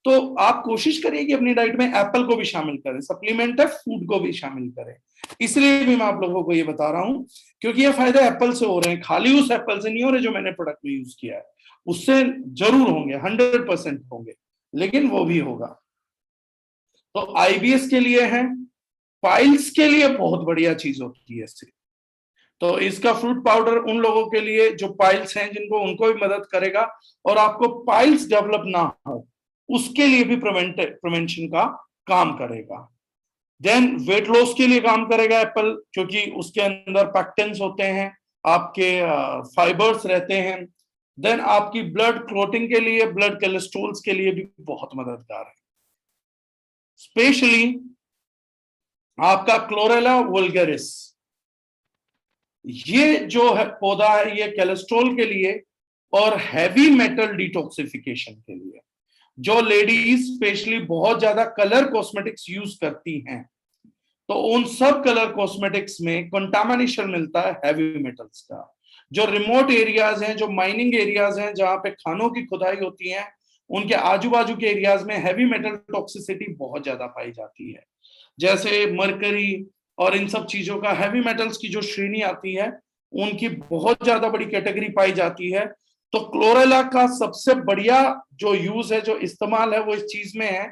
तो आप कोशिश करिए कि अपनी डाइट में एप्पल को भी शामिल करें, सप्लीमेंट है फूड को भी शामिल करें। इसलिए भी मैं आप लोगों को ये बता रहा हूं क्योंकि ये फायदे एप्पल से हो रहे हैं, खाली उस एप्पल से नहीं हो रहे जो मैंने प्रोडक्ट में यूज किया है, उससे जरूर होंगे, 100% होंगे, लेकिन वो भी होगा। तो आईबीएस के लिए है, पाइल्स के लिए बहुत बढ़िया चीज होती है इससे। तो इसका फ्रूट पाउडर उन लोगों के लिए जो पाइल्स हैं, जिनको उनको भी मदद करेगा और आपको पाइल्स डेवलप ना हो उसके लिए भी प्रिवेंशन का काम करेगा। देन वेट लॉस के लिए काम करेगा एप्पल, क्योंकि उसके अंदर पैक्टिन्स होते हैं, आपके फाइबर्स रहते हैं। देन आपकी ब्लड क्लोटिंग के लिए, ब्लड कोलेस्ट्रॉल्स के लिए भी बहुत मददगार है। स्पेशली आपका क्लोरेला वल्गैरिस, ये जो है पौधा है, ये कोलेस्ट्रॉल के लिए और हैवी मेटल डिटॉक्सिफिकेशन के लिए, जो लेडीज स्पेशली बहुत ज्यादा कलर कॉस्मेटिक्स यूज करती हैं, तो उन सब कलर कॉस्मेटिक्स में कंटामिनेशन मिलता है हैवी मेटल्स का। जो रिमोट एरियाज हैं, जो माइनिंग एरियाज हैं, जहां पे खानों की खुदाई होती है, उनके आजू बाजू के एरियाज में हैवी मेटल टॉक्सिसिटी बहुत ज्यादा पाई जाती है। जैसे मरकरी और इन सब चीजों का, हैवी मेटल्स की जो श्रेणी आती है उनकी बहुत ज्यादा बड़ी कैटेगरी पाई जाती है। तो क्लोरेला का सबसे बढ़िया जो यूज है, जो इस्तेमाल है, वो इस चीज में है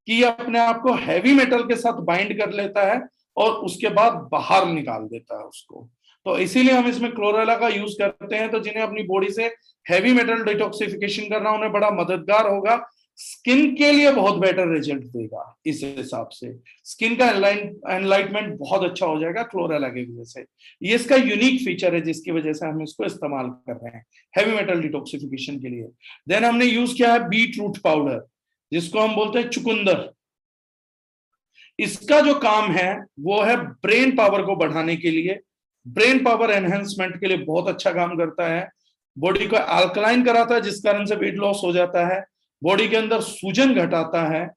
कि ये अपने आप को हैवी मेटल के साथ बाइंड कर लेता है और उसके बाद बाहर निकाल देता है उसको। तो इसीलिए हम इसमें क्लोरेला का यूज करते हैं। तो जिन्हें अपनी बॉडी से हैवी मेटल डिटॉक्सिफिकेशन करना, उन्हें बड़ा मददगार होगा, स्किन के लिए बहुत बेटर रिजल्ट देगा। इस हिसाब से स्किन का एनलाइटमेंट बहुत अच्छा हो जाएगा क्लोरेला की वजह से। ये इसका यूनिक फीचर है जिसकी वजह से हम इसको इस्तेमाल कर रहे हैं हैवी मेटल डिटॉक्सिफिकेशन के लिए। देन हमने यूज किया है बीट रूट पाउडर, जिसको हम बोलते हैं चुकंदर। इसका जो काम है वो है ब्रेन पावर को बढ़ाने के लिए, ब्रेन पावर एनहेंसमेंट के लिए बहुत अच्छा काम करता है। बॉडी को अल्कलाइन कराता है, जिस कारण से वेट लॉस हो जाता है। बॉडी के अंदर सूजन घटाता है।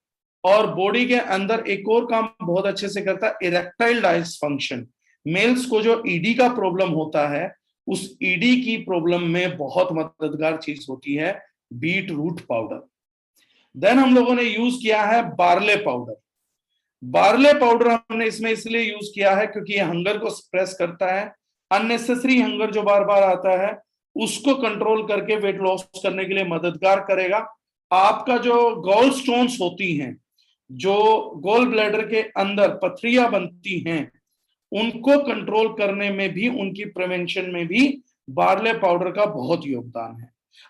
और बॉडी के अंदर एक और काम बहुत अच्छे से करता है, इरेक्टाइल डायसफंक्शन। मेल्स को जो ईडी का प्रॉब्लम होता है, उस ईडी की प्रॉब्लम में बहुत मददगार चीज होती है बीट रूट पाउडर। देन हम लोगों ने यूज किया है बार्ले पाउडर। बार्ले पाउडर हमने इसमें इसलिए यूज किया है क्योंकि ये हंगर को सप्रेस करता है। अननेसेसरी हंगर जो बार बार आता है उसको कंट्रोल करके वेट लॉस करने के लिए मददगार करेगा। आपका जो गॉल स्टोन्स होती हैं, जो गॉल ब्लैडर के अंदर पथरियां बनती हैं, उनको कंट्रोल करने में भी, उनकी प्रिवेंशन में भी बार्ले पाउडर का बहुत योगदान है।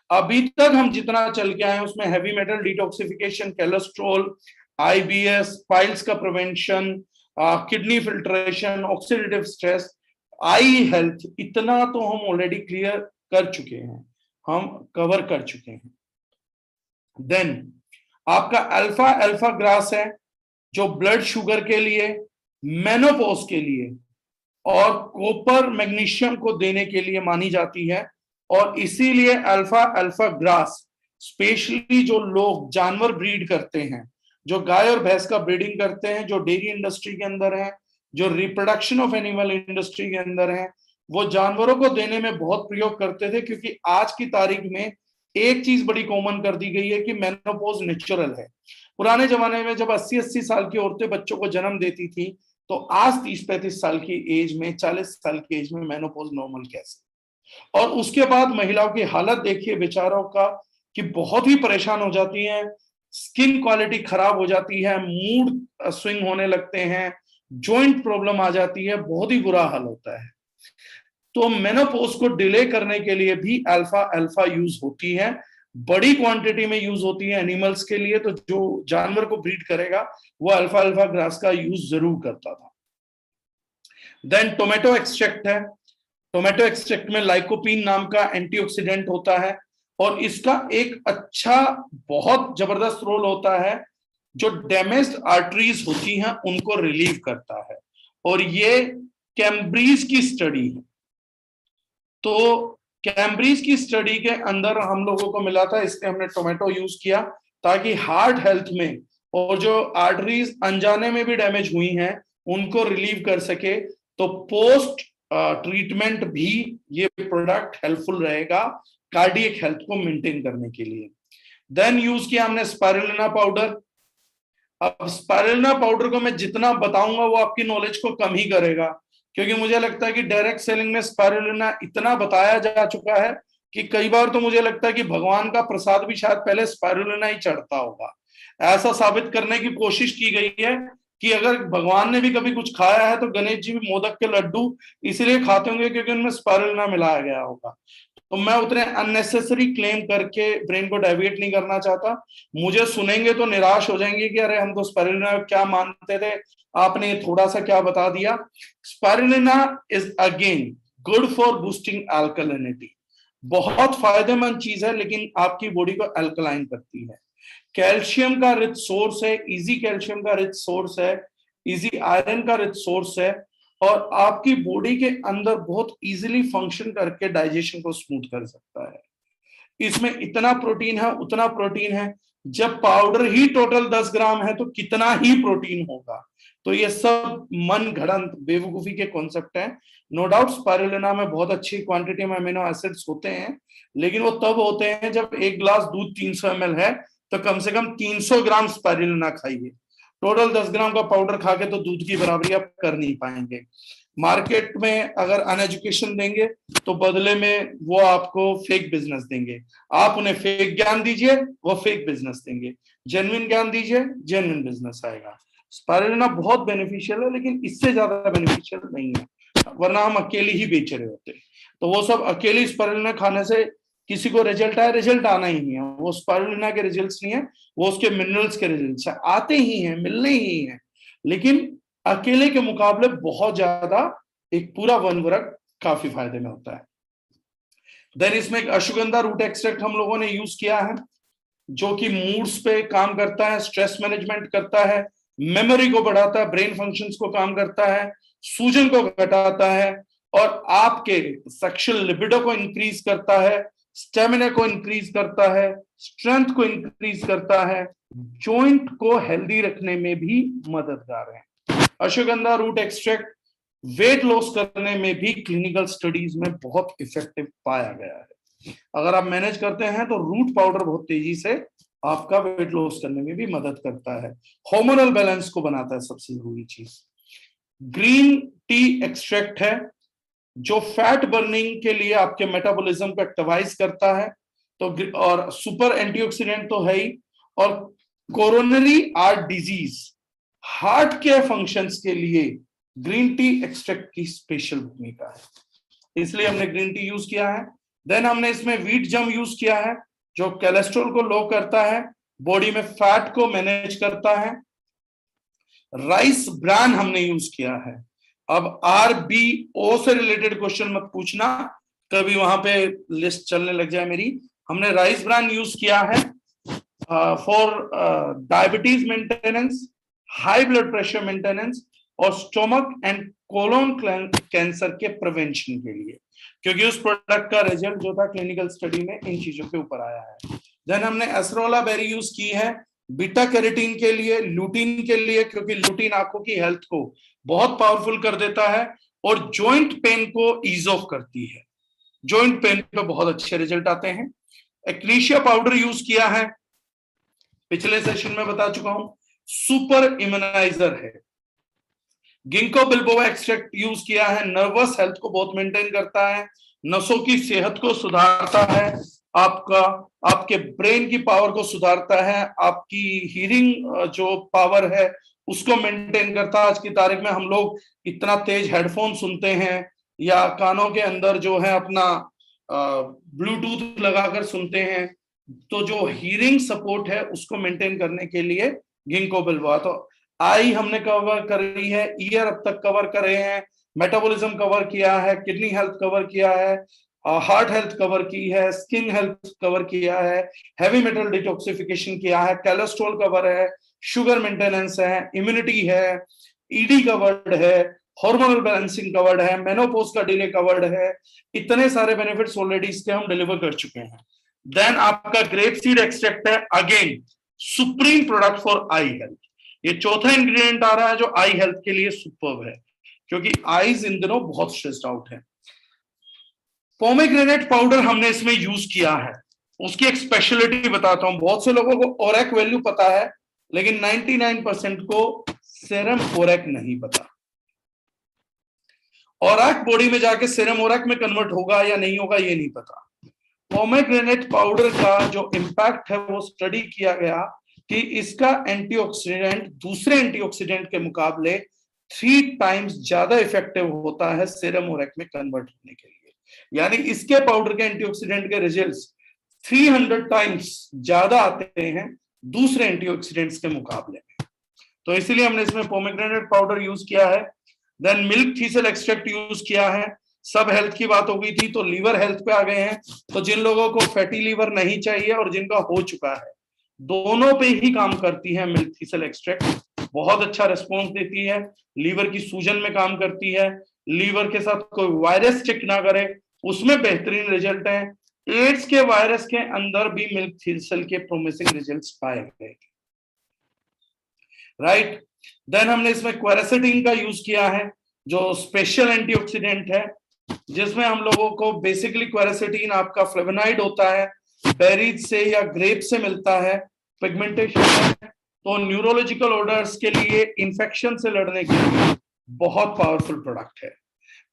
अभी तक हम जितना चल के आए उसमें heavy metal detoxification, cholesterol, IBS, piles का prevention, kidney filtration, oxidative stress, eye health, इतना तो हम ऑलरेडी क्लियर कर चुके हैं, हम कवर कर चुके हैं। देन आपका अल्फा अल्फा ग्रास है, जो ब्लड शुगर के लिए, मेनोपॉज के लिए और कॉपर मैग्नीशियम को देने के लिए मानी जाती है। और इसीलिए अल्फा अल्फा ग्रास स्पेशली जो लोग जानवर ब्रीड करते हैं, जो गाय और भैंस का ब्रीडिंग करते हैं, जो डेयरी इंडस्ट्री के अंदर है, जो रिप्रोडक्शन ऑफ एनिमल इंडस्ट्री के अंदर है, वो जानवरों को देने में बहुत प्रयोग करते थे। क्योंकि आज की तारीख में एक चीज बड़ी कॉमन कर दी गई है कि मेनोपॉज नेचुरल है। पुराने जमाने में जब 80-80 साल की औरतें बच्चों को जन्म देती थी, तो आज 30-35 साल की एज में, 40 साल की एज में मेनोपॉज नॉर्मल कैसे? और उसके बाद महिलाओं की हालत देखिए बेचारों का, कि बहुत ही परेशान हो जाती हैं, स्किन क्वालिटी खराब हो जाती है, मूड स्विंग होने लगते हैं, जॉइंट प्रॉब्लम आ जाती है, बहुत ही बुरा हाल होता है। तो मेनोपॉज को डिले करने के लिए भी अल्फा अल्फा यूज होती है, बड़ी क्वांटिटी में यूज होती है एनिमल्स के लिए। तो जो जानवर को ब्रीड करेगा वो अल्फा अल्फा ग्रास का यूज जरूर करता था। देन टोमेटो एक्सट्रैक्ट है। टोमेटो एक्सट्रैक्ट में लाइकोपीन नाम का एंटीऑक्सीडेंट होता है और इसका एक अच्छा, बहुत जबरदस्त रोल होता है। जो डैमेज्ड आर्टरीज होती हैं उनको रिलीव करता है। और ये कैम्ब्रिज की स्टडी है। तो कैम्ब्रिज की स्टडी के अंदर हम लोगों को मिला था, इसलिए हमने टोमेटो यूज किया, ताकि हार्ट हेल्थ में और जो आर्टरीज अनजाने में भी डैमेज हुई हैं उनको रिलीव कर सके। तो पोस्ट ट्रीटमेंट भी ये प्रोडक्ट हेल्पफुल रहेगा कार्डियक हेल्थ को मेंटेन करने के लिए। देन यूज किया हमने स्पाइरुलिना पाउडर। अब स्पाइरुलिना पाउडर को मैं जितना बताऊंगा वो आपकी नॉलेज को कम ही करेगा, क्योंकि मुझे लगता है कि डायरेक्ट सेलिंग में स्पाइरुलिना इतना बताया जा चुका है कि कई बार तो मुझे लगता है कि भगवान का प्रसाद भी शायद पहले स्पाइरुलिना ही चढ़ता होगा। ऐसा साबित करने की कोशिश की गई है कि अगर भगवान ने भी कभी कुछ खाया है तो गणेश जी भी मोदक के लड्डू इसलिए खाते होंगे क्योंकि उनमें स्पाइरुलिना मिलाया गया होगा। तो मैं उतने अननेसेसरी क्लेम करके ब्रेन को डाइवर्ट नहीं करना चाहता। मुझे सुनेंगे तो निराश हो जाएंगे कि अरे हम तो स्पाइरुलिना क्या मानते थे, आपने थोड़ा सा क्या बता दिया। Spirulina is again good for boosting alkalinity. बहुत फायदेमंद चीज है, लेकिन आपकी बॉडी को अल्कलाइन करती है। कैल्शियम का रिच सोर्स है, इजी कैल्शियम का रिच सोर्स है, इजी आयरन का रिच सोर्स है, और आपकी बॉडी के अंदर बहुत इजीली फंक्शन करके डाइजेशन को स्मूथ कर सकता है। इसमें इतना प्रोटीन है, उतना प्रोटीन है। जब पाउडर ही टोटल 10 ग्राम है तो कितना ही प्रोटीन होगा। तो ये सब मन घड़ंत बेवकूफी के कॉन्सेप्ट हैं। नो डाउट स्पाइरुलिना में बहुत अच्छी क्वांटिटी में अमीनो एसिड्स होते हैं, लेकिन वो तब होते हैं जब एक गिलास दूध 300 ml है तो कम से कम 300 ग्राम स्पाइरुलिना खाइए। टोटल 10 ग्राम का पाउडर खा के तो दूध की बराबरी आप कर नहीं पाएंगे। मार्केट में अगर अनएजुकेशन देंगे तो बदले में वो आपको फेक बिजनेस देंगे। आप उन्हें फेक ज्ञान दीजिए, वो फेक बिजनेस देंगे। जेन्युइन ज्ञान दीजिए, जेन्युइन बिजनेस आएगा। स्पाइरुलिना बहुत बेनिफिशियल है, लेकिन इससे ज्यादा बेनिफिशियल नहीं है, वरना हम अकेले ही बेच रहे होते। तो वो सब अकेले स्पाइरुलिना खाने से किसी को रिजल्ट आए, रिजल्ट आना ही है, वो स्पाइरुलिना के रिजल्ट्स नहीं है, वो उसके मिनरल्स के रिजल्ट्स है, आते ही हैं, मिलने ही हैं, लेकिन अकेले के मुकाबले बहुत ज्यादा एक पूरा वन वर्ग काफी फायदे में होता है। देन इसमें एक अश्वगंधा रूट एक्सट्रैक्ट हम लोगों ने यूज किया है, जो कि मूड्स पे काम करता है, स्ट्रेस मैनेजमेंट करता है, मेमोरी को बढ़ाता है, ब्रेन फंक्शंस को काम करता है, सूजन को घटाता है, और आपके सेक्सुअल लिबिडो को इंक्रीज करता है, स्टेमिना को इंक्रीज करता है, स्ट्रेंथ को इंक्रीज करता है, जॉइंट को हेल्दी रखने में भी मददगार है। Ashwagandha root extract weight loss करने में भी क्लिनिकल स्टडीज में बहुत इफेक्टिव पाया गया है। अगर आप मैनेज करते हैं तो रूट पाउडर बहुत तेजी से आपका वेट लॉस करने में भी मदद करता है, हार्मोनल बैलेंस को बनाता है। सबसे जरूरी चीज ग्रीन टी एक्सट्रैक्ट है, जो फैट बर्निंग के लिए आपके मेटाबॉलिज्म को एक्टिवाइज करता है, तो और सुपर एंटीऑक्सीडेंट तो है ही, और कोरोनरी आर्ट डिजीज, हार्ट के फंक्शंस के लिए ग्रीन टी एक्सट्रैक्ट की स्पेशल भूमिका है, इसलिए हमने ग्रीन टी यूज किया है। देन हमने इसमें व्हीट जम यूज किया है, जो कोलेस्ट्रॉल को लो करता है, बॉडी में फैट को मैनेज करता है। राइस ब्रान हमने यूज किया है। अब RBO से रिलेटेड क्वेश्चन मत पूछना, कभी वहां पे लिस्ट चलने लग जाए मेरी। हमने राइस ब्रान यूज किया है for diabetes maintenance, high blood pressure maintenance, और स्टोमक एंड कोलोन कैंसर के प्रिवेंशन के लिए, क्योंकि उस प्रोडक्ट का रिजल्ट जो था क्लिनिकल स्टडी में इन चीजों के ऊपर आया है। देन हमने एस्ट्रोला बेरी यूज की है बीटा कैरोटीन के लिए, लूटीन के लिए, क्योंकि लूटीन आंखों की हेल्थ को बहुत पावरफुल कर देता है और जॉइंट पेन को ईज ऑफ करती है। जॉइंट पेन पे बहुत अच्छे रिजल्ट आते हैं। एक्नीशिया पाउडर यूज किया है, पिछले सेशन में बता चुका हूं, सुपर इम्यूनाइजर है। गिंको बिल्बोआ एक्सट्रैक्ट यूज किया है, नर्वस हेल्थ को बहुत मेंटेन करता है, नसों की सेहत को सुधारता है, आपके ब्रेन की पावर को सुधारता है, आपकी हीरिंग जो पावर है उसको मेंटेन करता है। आज की तारीख में हम लोग इतना तेज हेडफोन सुनते हैं या कानों के अंदर जो है अपना ब्लूटूथ लगाकर सुनते हैं, तो जो हीरिंग सपोर्ट है उसको मेंटेन करने के लिए गिंको बिल्बोआ। तो आई हमने कवर करी है, ईयर अब तक कवर करे हैं, मेटाबॉलिज्म कवर किया है, किडनी हेल्थ कवर किया है, हार्ट हेल्थ कवर की है, स्किन हेल्थ कवर किया है, हैवी मेटल डिटॉक्सिफिकेशन किया है, कोलेस्ट्रॉल कवर है, शुगर मेंटेनेंस है, इम्यूनिटी है, ईडी कवर्ड है, हार्मोनल बैलेंसिंग कवर्ड है, मेनोपॉज का डिले कवर्ड है। इतने सारे बेनिफिट्स ऑलरेडी इसके हम डिलीवर कर चुके हैं। देन आपका ग्रेप सीड एक्सट्रैक्ट है, again supreme product for I health. ये चौथा इंग्रेडिएंट आ रहा है जो आई हेल्थ के लिए सुपर्ब है, क्योंकि आईज इन दिनों बहुत स्ट्रेस्ड आउट है। पोमेग्रेनेट पाउडर हमने इसमें यूज किया है, उसकी एक स्पेशलिटी बताता हूं। बहुत से लोगों को ओरेक वैल्यू पता है, लेकिन 99% को सेरम ओरेक नहीं पता। ओरेक बॉडी में जाके सेरम ओरेक में कन्वर्ट होगा या नहीं होगा ये नहीं पता। पोमेग्रेनेट पाउडर का जो इम्पैक्ट है वो स्टडी किया गया कि इसका एंटीऑक्सीडेंट दूसरे एंटीऑक्सीडेंट के मुकाबले 3 टाइम्स ज्यादा इफेक्टिव होता है सेरम ओरेक में कन्वर्ट होने के लिए। यानी इसके पाउडर के एंटीऑक्सीडेंट के रिजल्ट्स 300 टाइम्स ज्यादा आते हैं दूसरे एंटीऑक्सीडेंट्स के मुकाबले में। तो इसीलिए हमने इसमें पोमेग्रेनेट पाउडर यूज किया है। Then milk thistle extract use किया है। सब हेल्थ की बात हो गई थी तो लीवर हेल्थ पे आ गए हैं। तो जिन लोगों को फैटी लीवर नहीं चाहिए और जिनका हो चुका है, दोनों पे ही काम करती है मिल्क थीसल एक्सट्रैक्ट। बहुत अच्छा रिस्पॉन्स देती है, लीवर की सूजन में काम करती है, लीवर के साथ कोई वायरस स्टिक ना करे उसमें बेहतरीन रिजल्ट है। एड्स के वायरस के अंदर भी मिल्क थीसल के प्रोमिसिंग रिजल्ट्स पाए गए, राइट। देन हमने इसमें क्वेरासेटिन का यूज किया है, जो स्पेशल एंटीऑक्सीडेंट है, जिसमें हम लोगों को बेसिकली क्वेरासेटिन आपका फ्लेवोनाइड होता है, बेरीज से या ग्रेप से मिलता है, पिगमेंटेशन है, तो न्यूरोलॉजिकल ऑर्डर्स के लिए, इन्फेक्शन से लड़ने के लिए बहुत पावरफुल प्रोडक्ट है।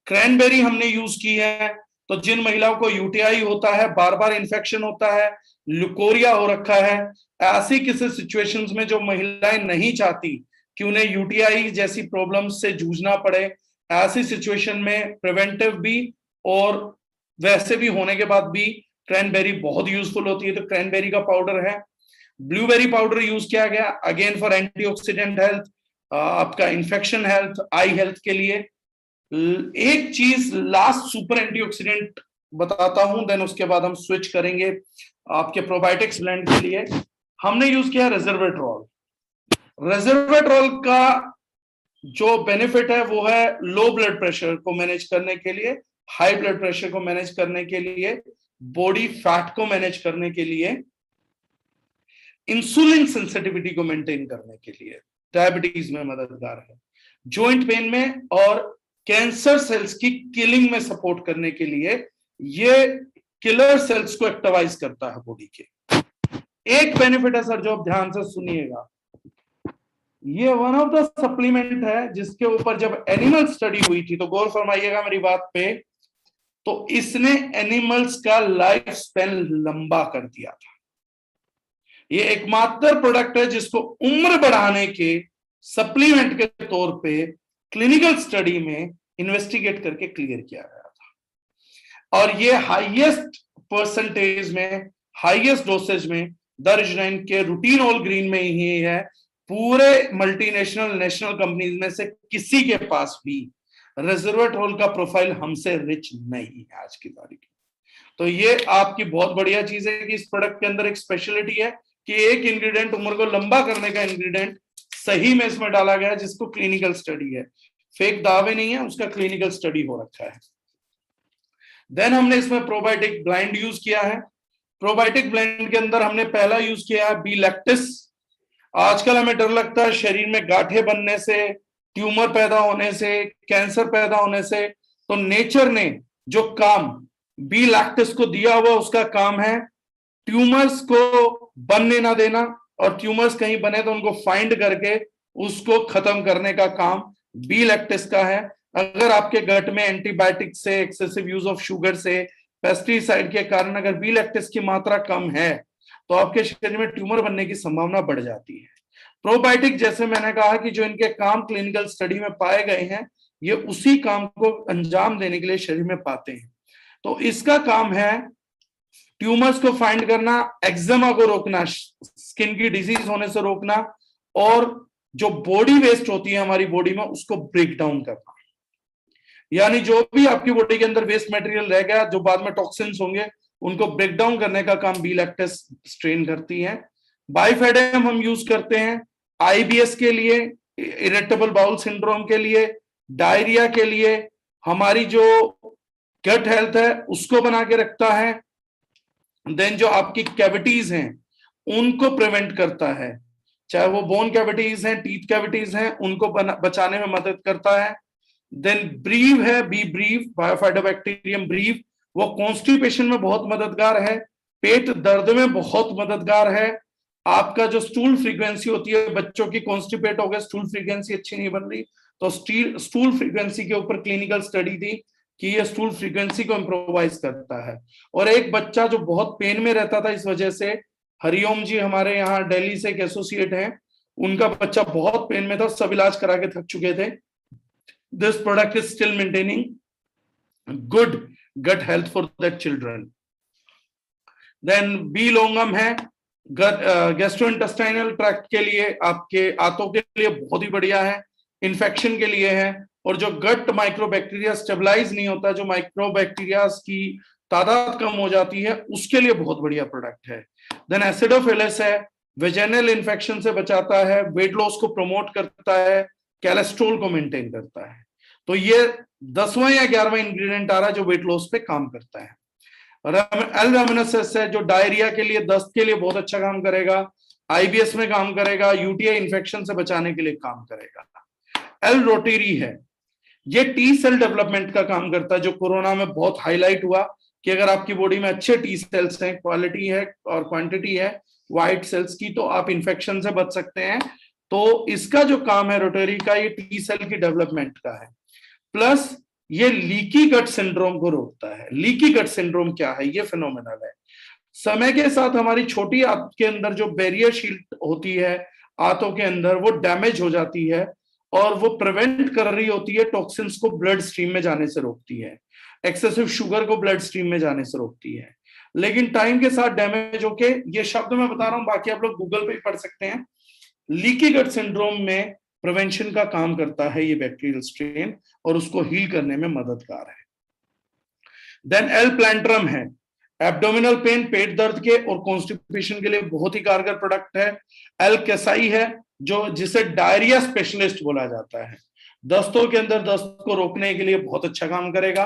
क्रैनबेरी हमने यूज की है, तो जिन महिलाओं को यूटीआई होता है, बार बार इन्फेक्शन होता है, ल्यूकोरिया हो रखा है, ऐसी किसी सिचुएशंस में जो महिलाएं नहीं चाहती कि उन्हें यूटीआई जैसी प्रॉब्लम्स से जूझना पड़े, ऐसी सिचुएशन में प्रिवेंटिव भी और वैसे भी होने के बाद भी क्रैनबेरी बहुत यूजफुल होती है। तो क्रैनबेरी का पाउडर है। ब्लूबेरी पाउडर यूज किया गया अगेन फॉर एंटीऑक्सीडेंट हेल्थ, आपका इन्फेक्शन हेल्थ, आई हेल्थ के लिए। एक चीज लास्ट सुपर एंटीऑक्सीडेंट बताता हूं, देन उसके बाद हम स्विच करेंगे आपके प्रोबायोटिक्स ब्लेंड के लिए। हमने यूज किया रेजर्वेट्रॉल। रेजर्वेट्रॉल का जो बेनिफिट है वो है लो ब्लड प्रेशर को मैनेज करने के लिए, हाई ब्लड प्रेशर को मैनेज करने के लिए, बॉडी फैट को मैनेज करने के लिए, इंसुलिन सेंसिटिविटी को मेंटेन करने के लिए, डायबिटीज में मददगार है, जॉइंट पेन में और कैंसर सेल्स की किलिंग में सपोर्ट करने के लिए ये किलर सेल्स को एक्टिवाइज करता है बॉडी के। एक बेनिफिट है सर जो आप ध्यान से सुनिएगा, ये वन ऑफ द सप्लीमेंट है जिसके ऊपर जब एनिमल स्टडी हुई थी, तो गौर फरमाइएगा मेरी बात पे, तो इसने एनिमल्स का लाइफ स्पैन लंबा कर दिया था। ये एकमात्र प्रोडक्ट है जिसको उम्र बढ़ाने के सप्लीमेंट के तौर पे क्लिनिकल स्टडी में इन्वेस्टिगेट करके क्लियर किया गया था। और ये हाईएस्ट परसेंटेज में, हाईएस्ट डोसेज में दर्जनाइन के रूटीन ऑल ग्रीन में ही है। पूरे मल्टीनेशनल नेशनल कंपनीज में से किसी के पास भी रेजर्वेट्रॉल का प्रोफाइल हमसे रिच नहीं है आज की तारीख में। तो ये आपकी बहुत बढ़िया चीज है कि इस प्रोडक्ट के अंदर एक स्पेशलिटी है कि एक इंग्रेडिएंट, उम्र को लंबा करने का इंग्रेडिएंट सही में इसमें डाला गया है, जिसको क्लिनिकल स्टडी है, फेक दावे नहीं है, उसका क्लिनिकल स्टडी हो रखा है। देन हमने इसमें प्रोबायोटिक ब्लेंड यूज किया है। प्रोबायोटिक ब्लेंड के अंदर हमने पहला यूज किया है बी लैक्टिस। आजकल हमें डर लगता है शरीर में गांठें बनने से, ट्यूमर पैदा होने से, कैंसर पैदा होने से, तो नेचर ने जो काम बी लैक्टिस को दिया हुआ उसका काम है ट्यूमर्स को बनने ना देना, और ट्यूमर्स कहीं बने तो उनको फाइंड करके उसको खत्म करने का काम बी लैक्टिस का है। अगर आपके गट में एंटीबायोटिक से, एक्सेसिव यूज ऑफ शुगर से, पेस्टिसाइड के कारण अगर बी लैक्टिस की मात्रा कम है तो आपके शरीर में ट्यूमर बनने की संभावना बढ़ जाती है। प्रोबायोटिक जैसे मैंने कहा कि जो इनके काम क्लिनिकल स्टडी में पाए गए हैं, ये उसी काम को अंजाम देने के लिए शरीर में पाते हैं। तो इसका काम है ट्यूमर्स को फाइंड करना, एक्जिमा को रोकना, स्किन की डिजीज होने से रोकना, और जो बॉडी वेस्ट होती है हमारी बॉडी में उसको ब्रेक डाउन करना। यानी जो भी आपकी बॉडी के अंदर वेस्ट मटेरियल रह गया जो बाद में टॉक्सिन्स होंगे, उनको ब्रेक डाउन करने का काम बी लैक्टिस स्ट्रेन करती है। बाइफेडम हम यूज करते हैं आईबीएस के लिए, इरिटेबल बाउल सिंड्रोम के लिए, डायरिया के लिए, हमारी जो गट हेल्थ है उसको बना के रखता है। देन जो आपकी कैविटीज हैं उनको प्रिवेंट करता है, चाहे वो बोन कैविटीज हैं, टीथ कैविटीज हैं, उनको बचाने में मदद करता है। देन ब्रीव है, बी ब्रीव, बायोफाइटोबैक्टीरियम ब्रीव, वो कॉन्स्टिपेशन में बहुत मददगार है, पेट दर्द में बहुत मददगार है। आपका जो स्टूल फ्रीक्वेंसी होती है, बच्चों की कॉन्स्टिपेट हो गए, स्टूल फ्रीक्वेंसी अच्छी नहीं बन रही, तो स्टूल फ्रीक्वेंसी के ऊपर क्लिनिकल स्टडी थी कि ये स्टूल फ्रीक्वेंसी को इम्प्रोवाइज करता है। और एक बच्चा जो बहुत पेन में रहता था इस वजह से, हरिओम जी हमारे यहाँ दिल्ली से एक एसोसिएट हैं, उनका बच्चा बहुत पेन में था, सब इलाज करा के थक चुके थे। This product is still maintaining good gut health for that children. Then B longum है, गैस्ट्रोइंटेस्टाइनल ट्रैक्ट के लिए, आपके आंतों के लिए बहुत ही बढ़िया है, इन्फेक्शन के लिए है, और जो गट माइक्रोबैक्टीरिया स्टेबलाइज नहीं होता, जो माइक्रोबैक्टीरिया की तादाद कम हो जाती है, उसके लिए बहुत बढ़िया प्रोडक्ट है। देन एसिडोफिलिस है, वेजाइनल इन्फेक्शन से बचाता है, वेट लॉस को प्रमोट करता है, कोलेस्ट्रॉल को मेंटेन करता है। तो ये 10वां या 11वां इंग्रेडिएंट आ रहा है जो वेट लॉस पे काम करता है। एल-रेमिनोसेस है जो डायरिया के लिए, दस्त के लिए बहुत अच्छा काम करेगा, आईबीएस में काम करेगा, यूटीआई इन्फेक्शन से बचाने के लिए काम करेगा। एल रोटेरी है, ये टी सेल डेवलपमेंट का काम करता है, जो कोरोना में बहुत हाईलाइट हुआ कि अगर आपकी बॉडी में अच्छे टी सेल्स हैं, क्वालिटी है और क्वांटिटी है व्हाइट सेल्स की, तो आप इन्फेक्शन से बच सकते हैं। तो इसका जो काम है रोटेरी का, ये टी सेल की डेवलपमेंट का है। प्लस ये लीकी गट सिंड्रोम को रोकता है। लीकी गट सिंड्रोम क्या है? ये फिनोमिनल है। समय के साथ हमारी छोटी आंत के अंदर जो बैरियर शील्ड होती है आंतों के अंदर, वो डैमेज हो जाती है और वो प्रिवेंट कर रही होती है टॉक्सिन्स को ब्लड स्ट्रीम में जाने से रोकती है, एक्सेसिव शुगर को ब्लड स्ट्रीम में जाने से रोकती है। लेकिन टाइम के साथ डैमेज होके, ये शब्द मैं बता रहा हूं, बाकी आप लोग गूगल पे ही पढ़ सकते हैं, लीकी गट सिंड्रोम में प्रिवेंशन का काम करता है ये बैक्टीरियल स्ट्रेन और उसको हील करने में मददगार है। देन एल प्लैंट्रम है, एब्डोमिनल पेन, पेट दर्द के और कॉन्स्टिपेशन के लिए बहुत ही कारगर प्रोडक्ट है। एल कैसाई है, जो जिसे डायरिया स्पेशलिस्ट बोला जाता है, दस्तों के अंदर दस्त को रोकने के लिए बहुत अच्छा काम करेगा।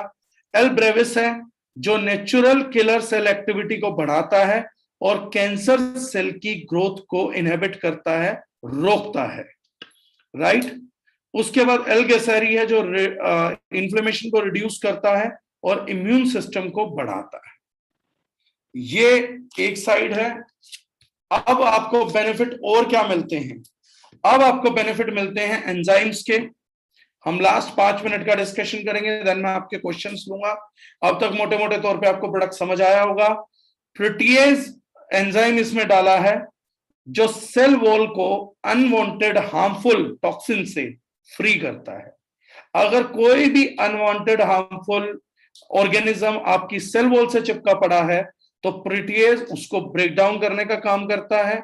एल ब्रेविस है, जो नेचुरल किलर सेल एक्टिविटी को बढ़ाता है और कैंसर सेल की ग्रोथ को इनहिबिट करता है, रोकता है, राइट। उसके बाद एल गैसेरी है, जो इन्फ्लेमेशन को रिड्यूस करता है और इम्यून सिस्टम को बढ़ाता है। ये एक साइड है। अब आपको बेनिफिट और क्या मिलते हैं? अब आपको बेनिफिट मिलते हैं एंजाइम्स के। हम लास्ट 5 मिनट का डिस्कशन करेंगे, देन मैं आपके क्वेश्चंस लूंगा। अब तक मोटे मोटे तौर पे आपको प्रोडक्ट समझ आया होगा। प्रोटीएज एंजाइम इसमें डाला है, जो सेल वॉल को अनवांटेड हार्मफुल टॉक्सिन से फ्री करता है। अगर कोई भी अनवांटेड हार्मफुल ऑर्गेनिज्म आपकी सेल वॉल से चिपका पड़ा है, तो प्रोटीएज उसको ब्रेक डाउन करने का काम करता है।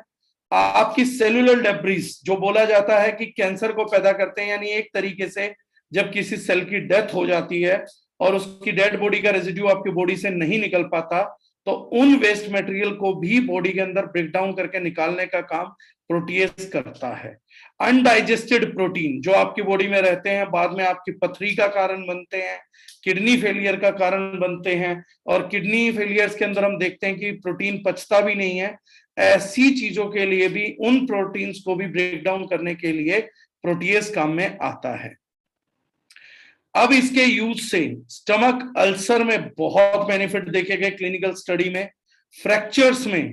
आपकी सेलुलर डेब्रिस, जो बोला जाता है कि कैंसर को पैदा करते हैं, यानी एक तरीके से जब किसी सेल की डेथ हो जाती है और उसकी डेड बॉडी का रेजिड्यू आपकी बॉडी से नहीं निकल पाता, तो उन वेस्ट मटेरियल को भी बॉडी के अंदर ब्रेक डाउन करके निकालने का काम प्रोटीएज करता है। अनडाइजेस्टेड प्रोटीन जो आपकी बॉडी में रहते हैं, बाद में आपकी पथरी का कारण बनते हैं, किडनी फेलियर का कारण बनते हैं, और किडनी फेलियर्स के अंदर हम देखते हैं कि प्रोटीन पचता भी नहीं है। ऐसी चीजों के लिए भी, उन प्रोटीन्स को भी ब्रेक डाउन करने के लिए प्रोटीएज काम में आता है। अब इसके यूज से स्टमक अल्सर में बहुत बेनिफिट देखे गए क्लिनिकल स्टडी में। फ्रैक्चर्स में,